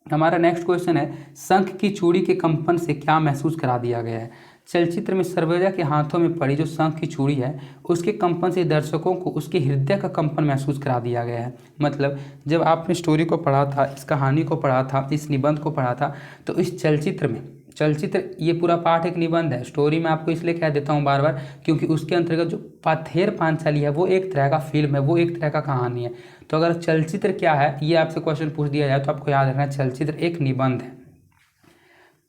हमारा नेक्स्ट क्वेश्चन है, शंख की चूड़ी के कंपन से क्या महसूस करा दिया गया है। चलचित्र में सर्वजा के हाथों में पड़ी जो शंख की चूड़ी है उसके कंपन से दर्शकों को उसके हृदय का कंपन महसूस करा दिया गया है। मतलब जब आपने स्टोरी को पढ़ा था, इस कहानी को पढ़ा था, इस निबंध को पढ़ा था, तो इस चलचित्र ये पूरा पाठ एक निबंध है। स्टोरी में आपको इसलिए कह देता हूँ बार बार क्योंकि उसके अंतर्गत जो पथेर पांचाली है वो एक तरह का फिल्म है, वो एक तरह का कहानी है। तो अगर चलचित्र क्या है ये आपसे क्वेश्चन पूछ दिया जाए तो आपको याद रखना है चलचित्र एक निबंध है।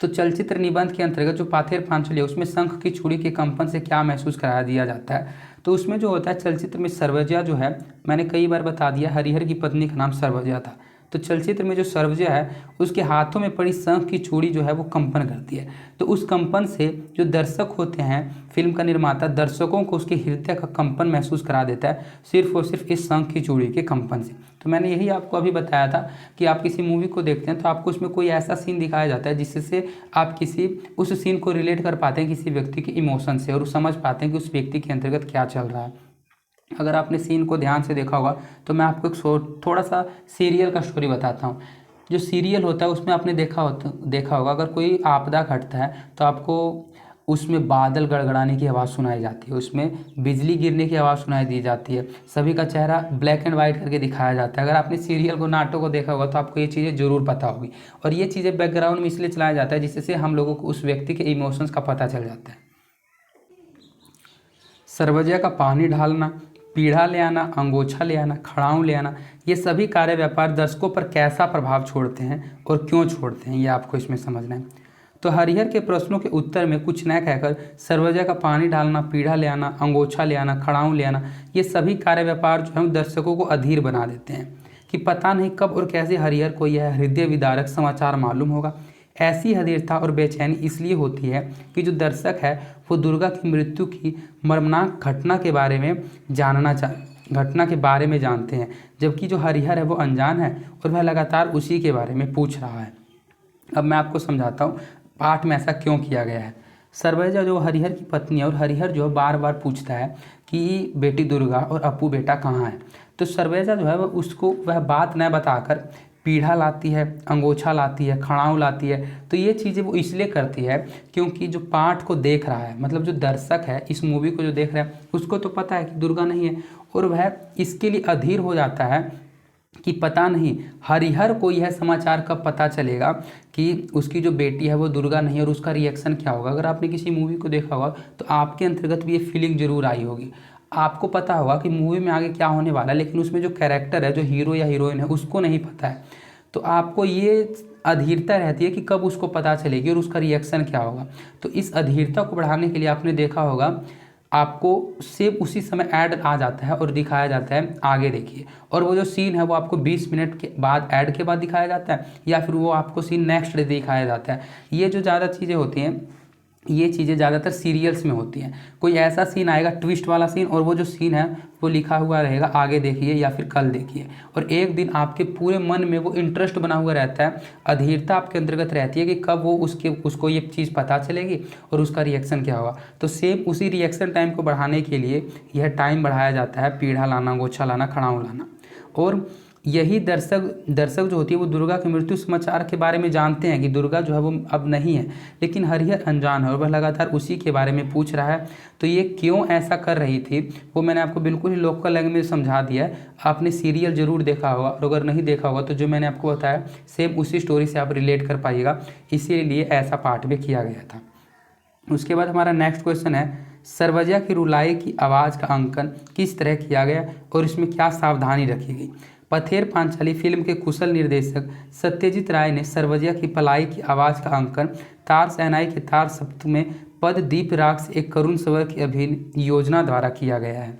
तो चलचित्र निबंध के अंतर्गत जो पाथेर पांचाली है उसमें शंख की चूड़ी के कंपन से क्या महसूस करा दिया जाता है। तो उसमें जो होता है चलचित्र में सर्वजा जो है, मैंने कई बार बता दिया, हरिहर की पत्नी का नाम सर्वजा था। तो चलचित्र में जो सर्वजा है उसके हाथों में पड़ी शंख की चूड़ी जो है वो कंपन करती है। तो उस कंपन से जो दर्शक होते हैं, फिल्म का निर्माता दर्शकों को उसके हृदय का कंपन महसूस करा देता है सिर्फ और सिर्फ इस शंख की चूड़ी के कंपन से। तो मैंने यही आपको अभी बताया था कि आप किसी मूवी को देखते हैं तो आपको उसमें कोई ऐसा सीन दिखाया जाता है जिससे आप किसी उस सीन को रिलेट कर पाते हैं किसी व्यक्ति के इमोशन से और समझ पाते हैं कि उस व्यक्ति के अंतर्गत क्या चल रहा है। अगर आपने सीन को ध्यान से देखा होगा तो मैं आपको एक थोड़ा सा सीरियल का स्टोरी बताता हूँ। जो सीरियल होता है उसमें आपने देखा होगा अगर कोई आपदा घटता है तो आपको उसमें बादल गड़गड़ाने की आवाज़ सुनाई जाती है, उसमें बिजली गिरने की आवाज़ सुनाई दी जाती है, सभी का चेहरा ब्लैक एंड वाइट करके दिखाया जाता है। अगर आपने सीरियल को, नाटक को देखा होगा तो आपको ये चीज़ें ज़रूर पता होगी। और ये चीज़ें बैकग्राउंड में इसलिए चलाया जाता है जिससे हम लोगों को उस व्यक्ति के इमोशंस का पता चल जाता है। सर्वजा का पानी ढालना, पीढ़ा ले आना, अंगोछा ले आना, खड़ाऊँ ले आना, ये सभी कार्य व्यापार दर्शकों पर कैसा प्रभाव छोड़ते हैं और क्यों छोड़ते हैं ये आपको इसमें समझना है। तो हरिहर के प्रश्नों के उत्तर में कुछ न कहकर सर्वजा का पानी डालना, पीढ़ा ले आना, अंगोछा ले आना, खड़ाऊँ ले आना, ये सभी कार्य व्यापार जो है दर्शकों को अधीर बना देते हैं कि पता नहीं कब और कैसे हरिहर को यह हृदय विदारक समाचार मालूम होगा। ऐसी अधीरता और बेचैनी इसलिए होती है कि जो दर्शक है वो दुर्गा की मृत्यु की मर्मनाक घटना के बारे में जानते हैं, जबकि जो हरिहर है वो अनजान है और वह लगातार उसी के बारे में पूछ रहा है। अब मैं आपको समझाता हूँ पाठ में ऐसा क्यों किया गया है। सर्वजा जो हरिहर की पत्नी है और हरिहर जो बार बार पूछता है कि बेटी दुर्गा और अपू बेटा कहाँ है। तो सर्वजा जो है वह बात न बताकर पीढ़ा लाती है, अंगोछा लाती है, खड़ाऊँ लाती है। तो ये चीज़ें वो इसलिए करती है क्योंकि जो पाठ को देख रहा है, मतलब जो दर्शक है इस मूवी को जो देख रहा है उसको तो पता है कि दुर्गा नहीं है और वह इसके लिए अधीर हो जाता है कि पता नहीं हरिहर को यह समाचार कब पता चलेगा कि उसकी जो बेटी है वो दुर्गा नहीं है और उसका रिएक्शन क्या होगा। अगर आपने किसी मूवी को देखा होगा तो आपके अंतर्गत भी ये फीलिंग जरूर आई होगी। आपको पता होगा कि मूवी में आगे क्या होने वाला है लेकिन उसमें जो कैरेक्टर है, जो हीरो या हीरोइन है उसको नहीं पता है। तो आपको ये अधीरता रहती है कि कब उसको पता चलेगी और उसका रिएक्शन क्या होगा। तो इस अधीरता को बढ़ाने के लिए आपने देखा होगा आपको सेम उसी समय ऐड आ जाता है और दिखाया जाता है आगे देखिए, और वो जो सीन है वो आपको 20 मिनट के बाद ऐड के बाद दिखाया जाता है या फिर वो आपको सीन नेक्स्ट डे दिखाया जाता है। ये जो ज़्यादा चीज़ें होती हैं ये चीज़ें ज़्यादातर सीरियल्स में होती हैं। कोई ऐसा सीन आएगा ट्विस्ट वाला सीन और वो जो सीन है वो लिखा हुआ रहेगा आगे देखिए या फिर कल देखिए, और एक दिन आपके पूरे मन में वो इंटरेस्ट बना हुआ रहता है, अधीरता आपके अंतर्गत रहती है कि कब वो उसको ये चीज़ पता चलेगी और उसका रिएक्शन क्या होगा। तो सेम उसी रिएक्शन टाइम को बढ़ाने के लिए यह टाइम बढ़ाया जाता है, पीढ़ा लाना, गोछा लाना, खड़ाऊँ लाना। और यही दर्शक जो होती है वो दुर्गा की मृत्यु समाचार के बारे में जानते हैं कि दुर्गा जो है वो अब नहीं है, लेकिन हरिहर अनजान है और वह लगातार उसी के बारे में पूछ रहा है। तो ये क्यों ऐसा कर रही थी वो मैंने आपको बिल्कुल ही लोकल लैंग्वेज में समझा दिया है। आपने सीरियल जरूर देखा होगा और अगर नहीं देखा होगा तो जो मैंने आपको बताया सेम उसी स्टोरी से आप रिलेट कर पाइएगा, इसीलिए ऐसा पार्ट भी किया गया था। उसके बाद हमारा नेक्स्ट क्वेश्चन है, सर्वजा की रुलाई की आवाज़ का अंकन किस तरह किया गया और इसमें क्या सावधानी रखी गई। पथेर पांचाली फिल्म के कुशल निर्देशक सत्यजीत राय ने सर्वजा की पलाई की आवाज़ का अंकन तार शहनाई के तार सप्त में पद दीप राग से एक करुण स्वर की अभिनय योजना द्वारा किया गया है।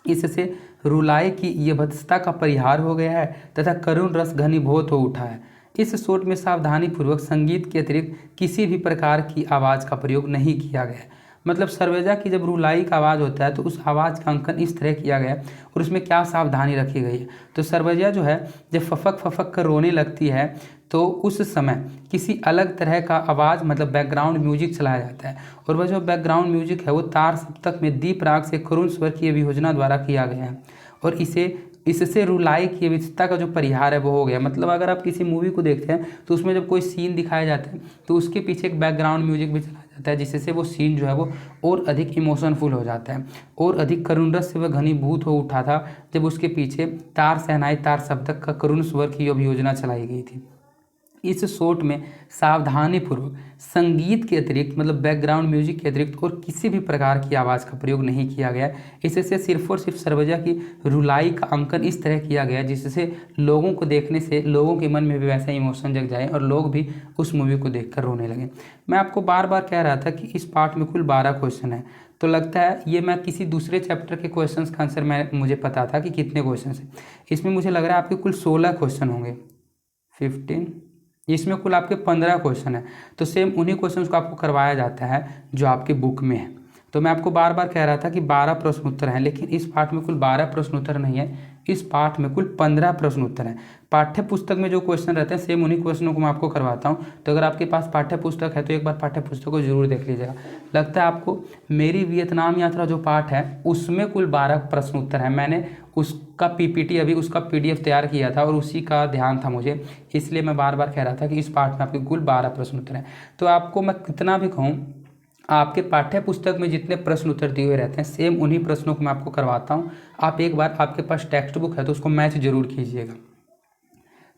इससे रुलाई की ये भत्सता का परिहार हो गया है तथा करुण रस घनीभूत हो उठा है। इस शॉट में सावधानीपूर्वक संगीत के अतिरिक्त किसी भी प्रकार की आवाज़ का प्रयोग नहीं किया गया। मतलब सरवेजा की जब रुलाई का आवाज़ होता है तो उस आवाज़ का अंकन इस तरह किया गया है और उसमें क्या सावधानी रखी गई है। तो सरवेजा जो है जब फफक फफक कर रोने लगती है तो उस समय किसी अलग तरह का आवाज़ मतलब बैकग्राउंड म्यूजिक चलाया जाता है, और वह जो बैकग्राउंड म्यूजिक है वो तार सप्तक में दीप राग से करुण स्वर की वियोजना द्वारा किया गया है, और इससे रुलाई की अविच्छता का जो परिहार है वो हो गया। मतलब अगर आप किसी मूवी को देखते हैं तो उसमें जब कोई सीन दिखाया जाता है तो उसके पीछे एक बैकग्राउंड म्यूजिक भी चलाया जाता है, जिससे वो सीन जो है वो और अधिक इमोशनफुल हो जाता है और अधिक करुण रस से वह घनीभूत हो उठा था जब उसके पीछे तार सहनाई तार सप्तक का करुण स्वर की अभियोजना चलाई गई थी। इस शॉट में सावधानीपूर्वक संगीत के अतिरिक्त मतलब बैकग्राउंड म्यूजिक के अतिरिक्त और किसी भी प्रकार की आवाज़ का प्रयोग नहीं किया गया। इससे सिर्फ और सिर्फ सरवजा की रुलाई का अंकन इस तरह किया गया जिससे लोगों को देखने से लोगों के मन में भी वैसा इमोशन जग जाए और लोग भी उस मूवी को देखकर रोने लगे। मैं आपको बार बार कह रहा था कि इस पार्ट में कुल 12 क्वेश्चन है, तो लगता है ये मैं किसी दूसरे चैप्टर के क्वेश्चंस का आंसर मुझे पता था कि कितने क्वेश्चन हैं, इसमें मुझे लग रहा है आपके कुल 16 क्वेश्चन होंगे। 15 इसमें कुल आपके 15 क्वेश्चन है, तो सेम उन्हीं क्वेश्चंस को आपको करवाया जाता है जो आपकी बुक में है। तो मैं आपको बार बार कह रहा था कि 12 प्रश्न उत्तर हैं, लेकिन इस पाठ में कुल 12 प्रश्न उत्तर नहीं है, इस पाठ में कुल 15 प्रश्न उत्तर हैं। पाठ्य पुस्तक में जो क्वेश्चन रहते हैं सेम उन्हीं क्वेश्चनों को मैं आपको करवाता हूं, तो अगर आपके पास पाठ्य पुस्तक है तो एक बार पाठ्य पुस्तक को जरूर देख लीजिएगा। लगता है आपको मेरी वियतनाम यात्रा जो पाठ है उसमें कुल 12 प्रश्न उत्तर है। मैंने उसका पीपीटी अभी उसका पीडीएफ तैयार किया था और उसी का ध्यान था मुझे, इसलिए मैं बार बार कह रहा था कि इस पाठ में आपके कुल 12 प्रश्न उत्तर हैं। तो आपको मैं कितना भी कहूँ, आपके पाठ्य पुस्तक में जितने प्रश्न उत्तर दिए हुए रहते हैं सेम उन्हीं प्रश्नों को मैं आपको करवाता हूं। आप एक बार आपके पास टेक्स्ट बुक है तो उसको मैच जरूर कीजिएगा।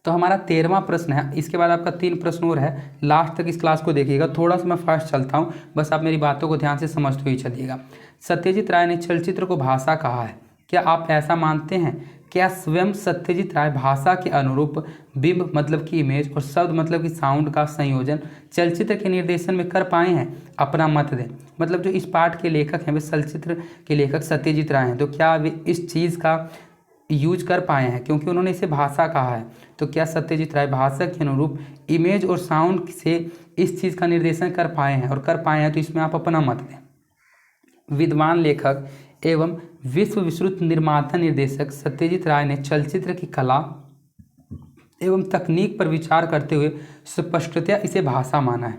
तो हमारा 13वां प्रश्न है, इसके बाद आपका 3 प्रश्न और है, लास्ट तक इस क्लास को देखिएगा। थोड़ा सा मैं फास्ट चलता हूं, बस आप मेरी बातों को ध्यान से समझते हुए चलिएगा। सत्यजीत राय ने चलचित्र को भाषा कहा है, क्या आप ऐसा मानते हैं? क्या स्वयं सत्यजीत राय भाषा के अनुरूप बिंब मतलब की इमेज और शब्द मतलब की साउंड का संयोजन चलचित्र के निर्देशन में कर पाए हैं? अपना मत दें। मतलब जो इस पाठ के लेखक हैं वे चलचित्र के लेखक सत्यजीत राय हैं, तो क्या वे इस चीज़ का यूज कर पाए हैं, क्योंकि उन्होंने इसे भाषा कहा है। तो क्या सत्यजीत राय भाषा के अनुरूप इमेज और साउंड से इस चीज़ का निर्देशन कर पाए हैं, और कर पाए हैं तो इसमें आप अपना मत दें। विद्वान लेखक एवं विश्व विश्रुत निर्माता निर्देशक सत्यजीत राय ने चलचित्र की कला एवं तकनीक पर विचार करते हुए स्पष्टतया इसे भाषा माना है।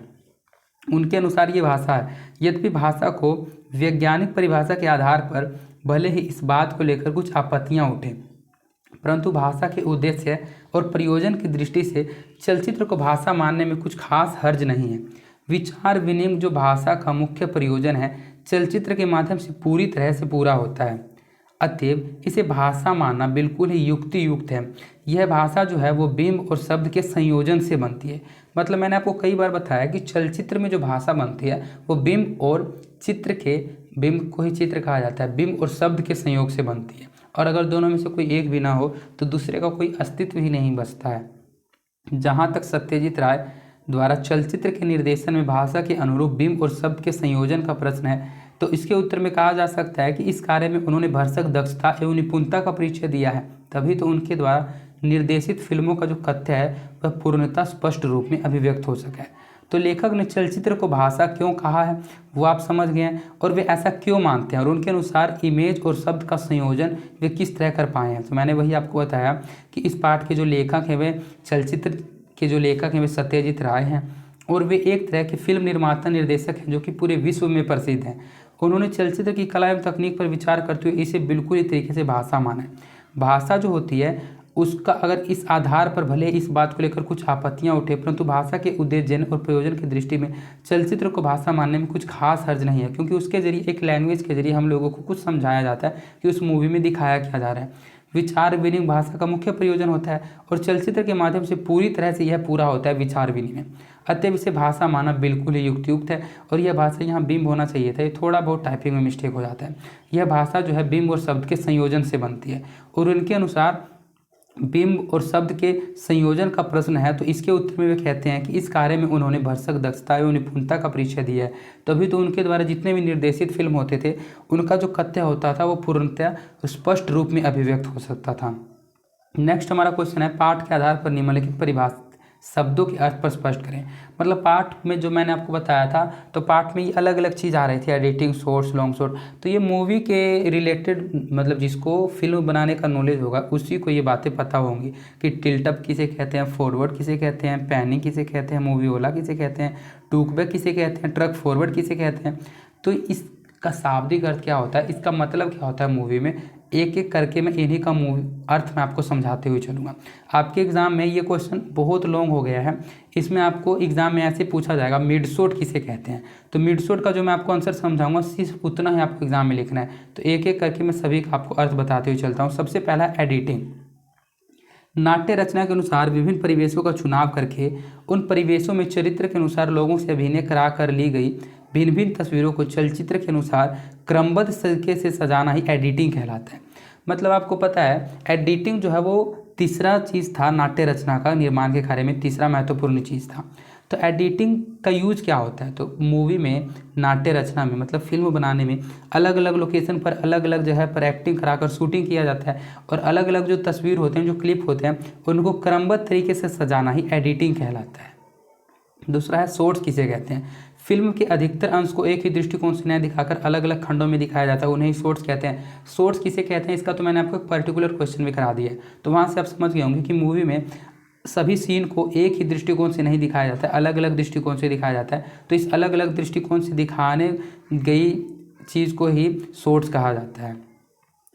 उनके अनुसार ये भाषा है, यद्यपि भाषा को वैज्ञानिक परिभाषा के आधार पर भले ही इस बात को लेकर कुछ आपत्तियां उठे, परंतु भाषा के उद्देश्य और प्रयोजन की दृष्टि से चलचित्र को भाषा मानने में कुछ खास हर्ज नहीं है। विचार विनिमय जो भाषा का मुख्य प्रयोजन है चलचित्र के माध्यम से पूरी तरह से पूरा होता है, अतएव इसे भाषा मानना बिल्कुल ही युक्ति युक्त है। यह भाषा जो है वो बिंब और शब्द के संयोजन से बनती है। मतलब मैंने आपको कई बार बताया कि चलचित्र में जो भाषा बनती है वो बिंब और चित्र के, बिंब को ही चित्र कहा जाता है, बिंब और शब्द के संयोग से बनती है, और अगर दोनों में से कोई एक भी ना हो तो दूसरे का कोई अस्तित्व ही नहीं बचता है। जहाँ तक सत्यजीत राय द्वारा चलचित्र के निर्देशन में भाषा के अनुरूप बिंब और शब्द के संयोजन का प्रश्न है, तो इसके उत्तर में कहा जा सकता है कि इस कार्य में उन्होंने भरसक दक्षता एवं निपुणता का परिचय दिया है, तभी तो उनके द्वारा निर्देशित फिल्मों का जो कथ्य है वह पूर्णतः स्पष्ट रूप में अभिव्यक्त हो सका है। तो लेखक ने चलचित्र को भाषा क्यों कहा है वो आप समझ गए हैं, और वे ऐसा क्यों मानते हैं, और उनके अनुसार इमेज और शब्द का संयोजन वे किस तरह कर पाए हैं। तो मैंने वही आपको बताया कि इस पाठ के जो लेखक हैं वे चलचित्र के जो लेखक हैं वे सत्यजीत राय हैं, और वे एक तरह के फिल्म निर्माता निर्देशक हैं जो कि पूरे विश्व में प्रसिद्ध हैं। उन्होंने चलचित्र की कला एवं तकनीक पर विचार करते हुए इसे बिल्कुल ही तरीके से भाषा माना है। भाषा जो होती है उसका अगर इस आधार पर भले इस बात को लेकर कुछ आपत्तियां उठे, परंतु भाषा के उद्देश्य और प्रयोजन की दृष्टि में चलचित्र को भाषा मानने में कुछ खास हर्ज नहीं है, क्योंकि उसके जरिए एक लैंग्वेज के जरिए हम लोगों को कुछ समझाया जाता है कि उस मूवी में दिखाया क्या जा रहा है। विचार विनिमय भाषा का मुख्य प्रयोजन होता है, और चलचित्र के माध्यम से पूरी तरह से यह पूरा होता है विचार विनिमय, अतएव इसे भाषा माना बिल्कुल ही युक्तियुक्त है। और यह भाषा यहाँ बिंब होना चाहिए था, ये थोड़ा बहुत टाइपिंग में मिस्टेक हो जाता है। यह भाषा जो है बिंब और शब्द के संयोजन से बनती है, और उनके अनुसार बिंब और शब्द के संयोजन का प्रश्न है, तो इसके उत्तर में वे कहते हैं कि इस कार्य में उन्होंने भरसक दक्षता एवं निपुणता का परिचय दिया है, तभी तो उनके द्वारा जितने भी निर्देशित फिल्म होते थे उनका जो कथ्य होता था वो पूर्णतः स्पष्ट रूप में अभिव्यक्त हो सकता था। नेक्स्ट हमारा क्वेश्चन है, पाठ के आधार पर निम्नलिखित परिभाषा शब्दों के अर्थ पर स्पष्ट करें। मतलब पार्ट में जो मैंने आपको बताया था, तो पार्ट में ये अलग अलग चीज़ आ रही थी, एडिटिंग, शॉर्ट्स, लॉन्ग शॉर्ट। तो ये मूवी के रिलेटेड, मतलब जिसको फिल्म बनाने का नॉलेज होगा उसी को ये बातें पता होंगी कि टिल्टअप किसे कहते हैं, फॉरवर्ड किसे कहते हैं, पैनिंग किसे कहते हैं, मूवी ओला किसे कहते हैं, टूकबैक किसे कहते हैं, ट्रक फॉरवर्ड किसे कहते हैं। तो इसका शाब्दिक अर्थ क्या होता है, इसका मतलब क्या होता है मूवी में, एक एक करके मैं इन्हीं का मूवी अर्थ मैं आपको समझाते हुए चलूँगा। आपके एग्ज़ाम में ये क्वेश्चन बहुत लॉन्ग हो गया है, इसमें आपको एग्ज़ाम में ऐसे पूछा जाएगा मिड शॉट किसे कहते हैं। तो मिड शॉट का जो मैं आपको आंसर समझाऊंगा सिर्फ उतना ही आपको एग्ज़ाम में लिखना है। तो एक एक करके मैं सभी का आपको अर्थ बताते हुए चलता हूँ। सबसे पहला एडिटिंग। नाट्य रचना के अनुसार विभिन्न परिवेशों का चुनाव करके उन परिवेशों में चरित्र के अनुसार लोगों से अभिनय करा कर ली गई भिन्न भिन्न तस्वीरों को चलचित्र के अनुसार क्रमबद्ध तरीके से सजाना ही एडिटिंग कहलाता है। मतलब आपको पता है एडिटिंग जो है वो तीसरा चीज़ था नाट्य रचना का निर्माण के कार्य में, तीसरा महत्वपूर्ण चीज़ था। तो एडिटिंग का यूज क्या होता है, तो मूवी में, नाट्य रचना में, मतलब फिल्म बनाने में अलग अलग लोकेशन पर अलग अलग जगह पर एक्टिंग कराकर शूटिंग किया जाता है और अलग अलग जो तस्वीर होते हैं, जो क्लिप होते हैं, उनको क्रमबद्ध तरीके से सजाना ही एडिटिंग कहलाता है। दूसरा है शॉर्ट्स किसे कहते हैं। फिल्म के अधिकतर अंश को एक ही दृष्टिकोण से न दिखाकर अलग अलग खंडों में दिखाया जाता है, उन्हें शॉर्ट्स कहते हैं। शॉर्ट्स किसे कहते हैं इसका तो मैंने आपको एक पर्टिकुलर क्वेश्चन भी करा दिया है, तो वहाँ से आप समझ गए होंगे कि मूवी में सभी सीन को एक ही दृष्टिकोण से नहीं दिखाया जाता है, अलग अलग दृष्टिकोण से दिखाया जाता है। तो इस अलग अलग दृष्टिकोण से दिखाने गई चीज़ को ही शॉर्ट्स कहा जाता है।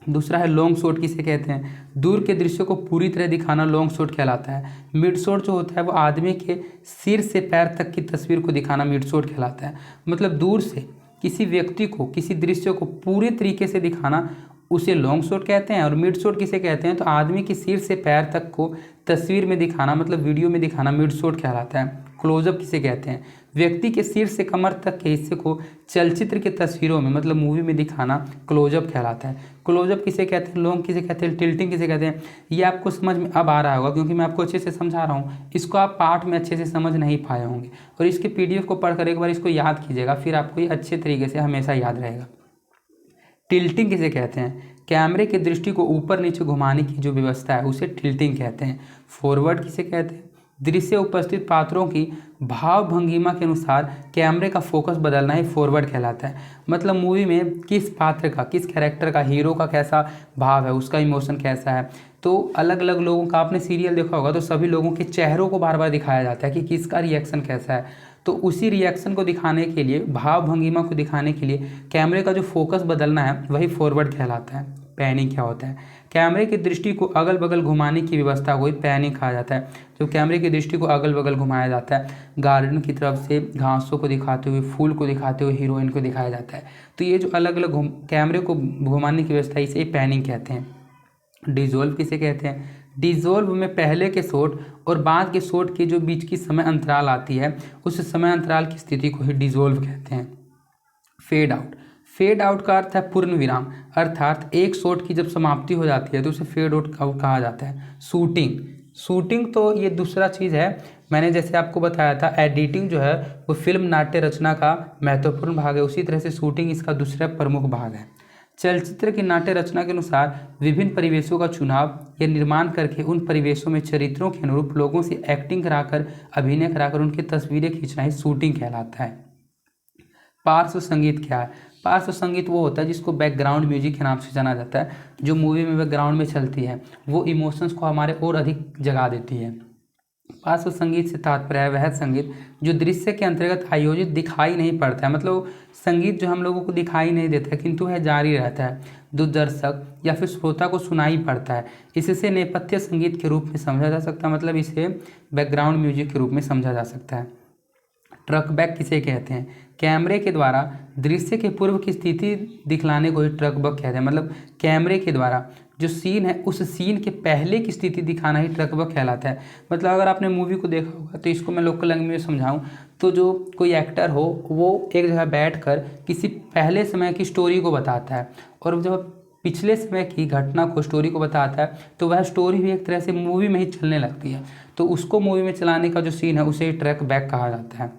दूसरा है लॉन्ग शॉट किसे कहते हैं। दूर के दृश्य को पूरी तरह दिखाना लॉन्ग शॉट कहलाता है। मिड शॉट जो होता है वो आदमी के सिर से पैर तक की तस्वीर को दिखाना मिड शॉट कहलाता है। मतलब दूर से किसी व्यक्ति को, किसी दृश्य को पूरे तरीके से दिखाना उसे लॉन्ग शॉट कहते हैं। और मिड शॉट किसे कहते हैं, तो आदमी के सिर से पैर तक को तस्वीर में दिखाना, मतलब वीडियो में दिखाना मिड शॉट कहलाता है। क्लोजअप किसे कहते हैं, व्यक्ति के सिर से कमर तक के हिस्से को चलचित्र के तस्वीरों में, मतलब मूवी में दिखाना क्लोजअप कहलाता है। क्लोजअप किसे कहते हैं, लॉन्ग किसे कहते हैं, टिल्टिंग किसे कहते हैं। ये आपको समझ में अब आ रहा होगा क्योंकि मैं आपको अच्छे से समझा रहा हूँ। इसको आप पाठ में अच्छे से समझ नहीं पाए होंगे और इसके PDF को पढ़कर एक बार इसको याद कीजिएगा, फिर आपको ये अच्छे तरीके से हमेशा याद रहेगा। टिल्टिंग किसे कहते हैं, कैमरे की दृष्टि को ऊपर नीचे घुमाने की जो व्यवस्था है उसे टिल्टिंग कहते हैं। फॉरवर्ड किसे कहते हैं, दृश्य उपस्थित पात्रों की भाव भंगिमा के अनुसार कैमरे का फोकस बदलना ही फॉरवर्ड कहलाता है। मतलब मूवी में किस पात्र का, किस कैरेक्टर का, हीरो का कैसा भाव है, उसका इमोशन कैसा है। तो अलग अलग लोगों का, आपने सीरियल देखा होगा तो सभी लोगों के चेहरों को बार बार दिखाया जाता है कि किसका रिएक्शन कैसा है। तो उसी रिएक्शन को दिखाने के लिए, भाव भंगिमा को दिखाने के लिए कैमरे का जो फोकस बदलना है वही फॉरवर्ड कहलाता है। पैनिंग क्या होता है, कैमरे की दृष्टि को अगल बगल घुमाने की व्यवस्था को ही पैनिंग कहा जाता है। जो कैमरे की दृष्टि को अगल बगल घुमाया जाता है, गार्डन की तरफ से घासों को दिखाते हुए, फूल को दिखाते हुए हीरोइन को दिखाया जाता है। तो ये जो अलग अलग कैमरे को घुमाने की व्यवस्था, इसे पैनिंग कहते हैं। डिजोल्व किसे कहते हैं, डिजोल्व में पहले के शॉट और बाद के शॉट के जो बीच की समय अंतराल आती है, उस समय अंतराल की स्थिति को ही डिजोल्व कहते हैं। फेड आउट, फेड आउट का अर्थ है पूर्ण विराम, अर्थात एक शॉट की जब समाप्ति हो जाती है तो उसे फेड आउट कहा जाता है। शूटिंग, शूटिंग तो ये दूसरा चीज़ है। मैंने जैसे आपको बताया था एडिटिंग जो है वो फिल्म नाट्य रचना का महत्वपूर्ण भाग है, उसी तरह से शूटिंग इसका दूसरा प्रमुख भाग है। चलचित्र की नाट्य रचना के अनुसार विभिन्न परिवेशों का चुनाव या निर्माण करके उन परिवेशों में चरित्रों के अनुरूप लोगों से एक्टिंग कराकर, अभिनय कराकर उनकी तस्वीरें खींचना ही शूटिंग कहलाता है। पार्श्व संगीत क्या है, पार्श्व संगीत वो होता है जिसको बैकग्राउंड म्यूजिक के नाम से जाना जाता है। जो मूवी में बैकग्राउंड में चलती है वो इमोशंस को हमारे और अधिक जगा देती है। पार्श्व संगीत से तात्पर्य है वह संगीत जो दृश्य के अंतर्गत आयोजित दिखाई नहीं पड़ता है। मतलब संगीत जो हम लोगों को दिखाई नहीं देता है किंतु वह जारी रहता है, जो दर्शक या फिर श्रोता को सुनाई पड़ता है। इससे नेपथ्य संगीत के रूप में समझा जा सकता है, मतलब इसे बैकग्राउंड म्यूजिक के रूप में समझा जा सकता है। ट्रक बैक किसे कहते हैं, कैमरे के द्वारा दृश्य के पूर्व की स्थिति दिखलाने को ही ट्रक बैक कहते हैं। मतलब कैमरे के द्वारा जो सीन है उस सीन के पहले की स्थिति दिखाना ही ट्रक बैक कहलाता है। मतलब अगर आपने मूवी को देखा होगा तो इसको मैं लोकल लैंग्वेज में समझाऊं तो जो कोई एक्टर हो वो एक जगह बैठकर किसी पहले समय की स्टोरी को बताता है और जब पिछले समय की घटना को, स्टोरी को बताता है तो वह स्टोरी भी एक तरह से मूवी में ही चलने लगती है। तो उसको मूवी में चलाने का जो सीन है उसे ट्रैक बैक कहा जाता है।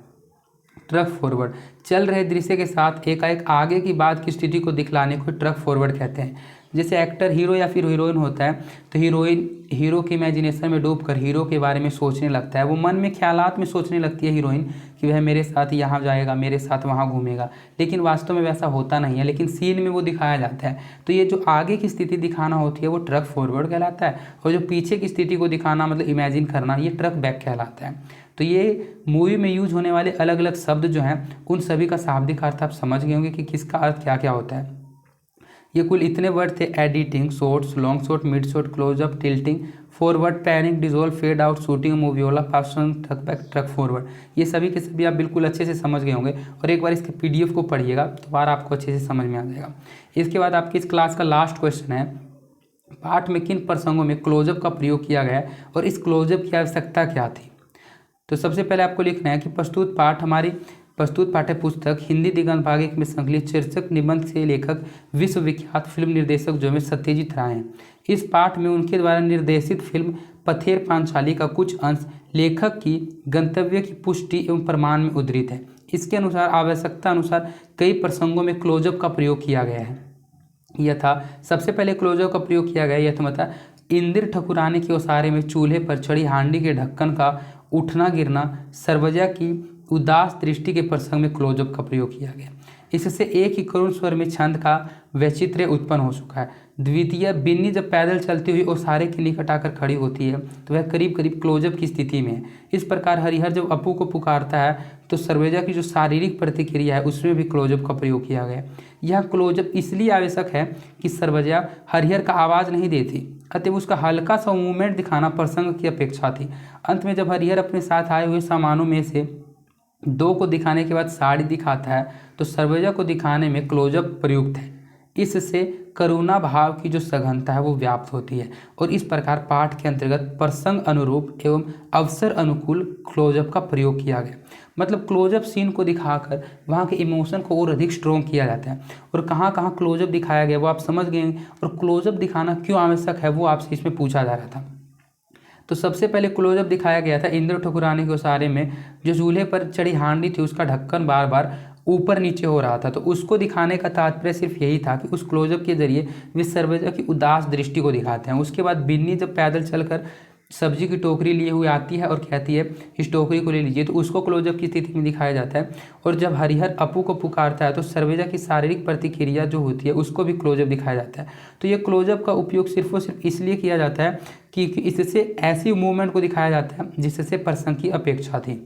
Truck forward. चल रहे दृश्य के साथ एकाएक आगे की बात की स्थिति को दिखलाने को ट्रक फॉरवर्ड कहते हैं। जैसे एक्टर हीरो या फिर हीरोइन होता है तो हीरोइन हीरो की इमेजिनेशन में डूबकर हीरो के बारे में सोचने लगता है। वो मन में ख्यालात में सोचने लगती है हीरोइन कि वह मेरे साथ यहाँ जाएगा, मेरे साथ वहाँ घूमेगा, लेकिन वास्तव में वैसा होता नहीं है, लेकिन सीन में वो दिखाया जाता है। तो ये जो आगे की स्थिति दिखाना होती है वो ट्रक फॉरवर्ड कहलाता है, और जो पीछे की स्थिति को दिखाना मतलब इमेजिन करना, ये ट्रक बैक कहलाता है। तो ये मूवी में यूज होने वाले अलग अलग शब्द जो हैं उन सभी का शाब्दिक अर्थ आप समझ गए होंगे कि किसका अर्थ क्या क्या होता है। ये कुल इतने वर्ड थे: editing, shorts, long shot, mid shot, closeup, tilting, forward, panning, dissolve, fade out, shooting, moviola, पासन, ट्रक बैक, ट्रक फॉरवर्ड। ये सभी के सभी आप बिल्कुल अच्छे से समझ गए होंगे, और एक बार इसके PDF को पढ़िएगा तो बार आपको अच्छे से समझ में आ जाएगा। इसके बाद आपकी इस क्लास का लास्ट क्वेश्चन है, पाठ में किन प्रसंगों में क्लोजअप का प्रयोग किया गया है और इस क्लोजअप की आवश्यकता क्या थी। तो सबसे पहले आपको लिखना है कि प्रस्तुत पाठ्य पुस्तक हिंदी दिगंत भाग 1 में संकलित शीर्षक निबंध से लेखक विश्वविख्यात फिल्म निर्देशक जो में सत्यजीत राय हैं। इस पाठ में उनके द्वारा निर्देशित फिल्म पथेर पांचाली का कुछ अंश लेखक की गंतव्य की पुष्टि एवं प्रमाण में उद्धृत है। इसके अनुसार आवश्यकता अनुसार कई प्रसंगों में क्लोजअप का प्रयोग किया गया है। यथा सबसे पहले क्लोजअप का प्रयोग किया गया यथा इंदिर ठकुराने के ओसारे में चूल्हे पर चढ़ी हांडी के ढक्कन का उठना गिरना, सरवजा की उदास दृष्टि के प्रसंग में क्लोजअप का प्रयोग किया गया। इससे एक ही करुण स्वर में छंद का वैचित्र्य उत्पन्न हो चुका है। द्वितीय, बिन्नी जब पैदल चलती हुई ओसारे के निकट आकर खड़ी होती है तो वह करीब करीब क्लोजअप की स्थिति में है। इस प्रकार हरिहर जब अपू को पुकारता है तो सर्वजा की जो शारीरिक प्रतिक्रिया है उसमें भी क्लोजअप का प्रयोग किया गया। यह क्लोजअप इसलिए आवश्यक है कि सर्वजा हरिहर का आवाज़ नहीं देती, अतः उसका हल्का सा मूवमेंट दिखाना प्रसंग की अपेक्षा थी। अंत में जब हरिहर अपने साथ आए हुए सामानों में से 2 को दिखाने के बाद साड़ी दिखाता है तो सर्वजा को दिखाने में क्लोजअप प्रयुक्त है। इससे करुणा भाव की जो सघनता है वो व्याप्त होती है, और इस प्रकार पाठ के अंतर्गत प्रसंग अनुरूप एवं अवसर अनुकूल क्लोजअप का प्रयोग किया गया। मतलब क्लोजअप सीन को दिखाकर वहाँ के इमोशन को और अधिक स्ट्रॉन्ग किया जाता है। और कहाँ कहाँ क्लोजअप दिखाया गया वो आप समझ गए, और क्लोजअप दिखाना क्यों आवश्यक है वो आपसे इसमें पूछा जा रहा था। तो सबसे पहले क्लोजअप दिखाया गया था इंद्र ठकुरानी के ओसारे में जो चूल्हे पर चढ़ी हांडी थी उसका ढक्कन बार बार ऊपर नीचे हो रहा था। तो उसको दिखाने का तात्पर्य सिर्फ यही था कि उस क्लोजअप के जरिए वे सर्वजा की उदास दृष्टि को दिखाते हैं। उसके बाद बिन्नी जब पैदल चलकर सब्जी की टोकरी लिए हुए आती है और कहती है इस टोकरी को ले लीजिए, तो उसको क्लोजअप की स्थिति में दिखाया जाता है। और जब हरिहर अपू को पुकारता है तो सर्वजा की शारीरिक प्रतिक्रिया जो होती है उसको भी क्लोजअप दिखाया जाता है। तो ये क्लोजअप का उपयोग सिर्फ और सिर्फ इसलिए किया जाता है कि इससे ऐसी मूवमेंट को दिखाया जाता है जिससे प्रसंग की अपेक्षा थी।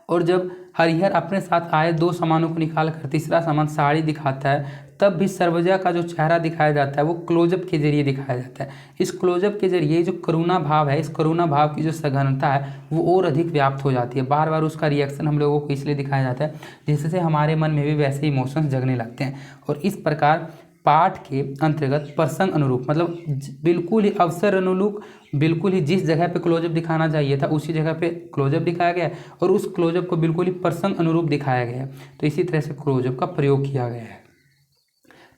और जब हरिहर अपने साथ आए 2 सामानों को निकाल कर तीसरा सामान साड़ी दिखाता है तब भी सर्वजा का जो चेहरा दिखाया जाता है वो क्लोजअप के जरिए दिखाया जाता है। इस क्लोजअप के जरिए जो करुणा भाव है, इस करुणा भाव की जो सघनता है वो और अधिक व्याप्त हो जाती है। बार बार उसका रिएक्शन हम लोगों को इसलिए दिखाया जाता है जिससे हमारे मन में भी वैसे इमोशंस जगने लगते हैं। और इस प्रकार पाठ के अंतर्गत प्रसंग अनुरूप मतलब बिल्कुल ही अवसर अनुरूप, बिल्कुल ही जिस जगह पे क्लोजअप दिखाना चाहिए था उसी जगह पे क्लोजअप दिखाया गया है, और उस क्लोजअप को बिल्कुल ही प्रसंग अनुरूप दिखाया गया है। तो इसी तरह से क्लोजअप का प्रयोग किया गया है।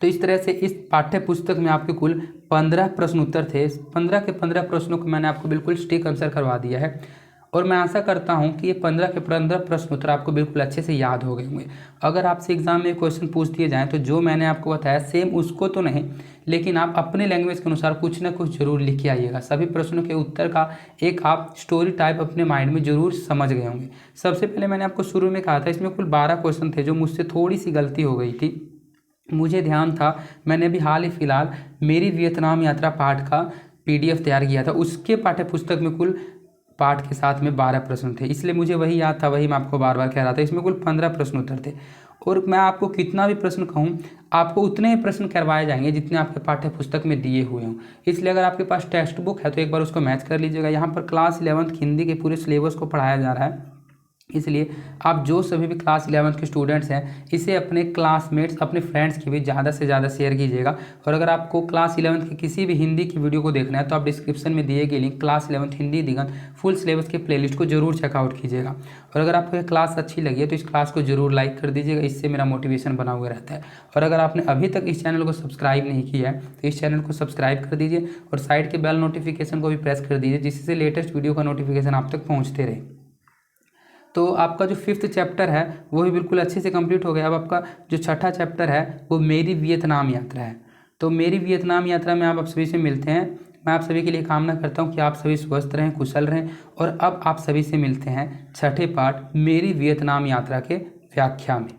तो इस तरह से इस पाठ्य पुस्तक में आपके कुल 15 प्रश्न उत्तर थे। 15 के 15 प्रश्नों को मैंने आपको बिल्कुल स्टिक आंसर करवा दिया है, और मैं आशा करता हूं कि ये 15 के 15 प्रश्न उत्तर आपको बिल्कुल अच्छे से याद हो गए होंगे। अगर आपसे एग्जाम में क्वेश्चन पूछ दिए जाएँ तो जो मैंने आपको बताया सेम उसको तो नहीं, लेकिन आप अपने लैंग्वेज के अनुसार कुछ ना कुछ जरूर लिख के आइएगा। सभी प्रश्नों के उत्तर का एक आप स्टोरी टाइप अपने माइंड में जरूर समझ गए होंगे। सबसे पहले मैंने आपको शुरू में कहा था इसमें कुल 12 क्वेश्चन थे जो मुझसे थोड़ी सी गलती हो गई थी। मुझे ध्यान था मैंने अभी हाल ही फिलहाल मेरी वियतनाम यात्रा पाठ का PDF तैयार किया था, उसके पाठ्य पुस्तक में कुल पाठ के साथ में 12 प्रश्न थे, इसलिए मुझे वही याद था, वही मैं आपको बार बार कह रहा था। इसमें कुल 15 प्रश्न उत्तर थे, और मैं आपको कितना भी प्रश्न कहूँ आपको उतने ही प्रश्न करवाए जाएंगे जितने आपके पाठ्य पुस्तक में दिए हुए हों। इसलिए अगर आपके पास टेक्स्ट बुक है तो एक बार उसको मैच कर लीजिएगा। यहाँ पर क्लास 11th हिंदी के पूरे सिलेबस को पढ़ाया जा रहा है, इसलिए आप जो सभी भी क्लास 11th के स्टूडेंट्स हैं इसे अपने क्लासमेट्स, अपने फ्रेंड्स के भी ज़्यादा से ज़्यादा शेयर कीजिएगा। और अगर आपको क्लास 11th की किसी भी हिंदी की वीडियो को देखना है तो आप डिस्क्रिप्शन में दिए गए लिंक क्लास 11th हिंदी दिगंत फुल सिलेबस के प्लेलिस्ट को जरूर चेकआउट कीजिएगा। और अगर आपको ये क्लास अच्छी लगी है तो इस क्लास को जरूर लाइक कर दीजिएगा, इससे मेरा मोटिवेशन बना हुआ रहता है। और अगर आपने अभी तक इस चैनल को सब्सक्राइब नहीं किया है तो इस चैनल को सब्सक्राइब कर दीजिए और साइड के बेल नोटिफिकेशन को भी प्रेस कर दीजिए, जिससे लेटेस्ट वीडियो का नोटिफिकेशन आप तक पहुँचते रहे। तो आपका जो 5th चैप्टर है वो भी बिल्कुल अच्छे से कंप्लीट हो गया। अब आपका जो 6ठा चैप्टर है वो मेरी वियतनाम यात्रा है। तो मेरी वियतनाम यात्रा में आप सभी से मिलते हैं। मैं आप सभी के लिए कामना करता हूं कि आप सभी स्वस्थ रहें, कुशल रहें। और अब आप सभी से मिलते हैं 6ठे पार्ट मेरी वियतनाम यात्रा के व्याख्या में।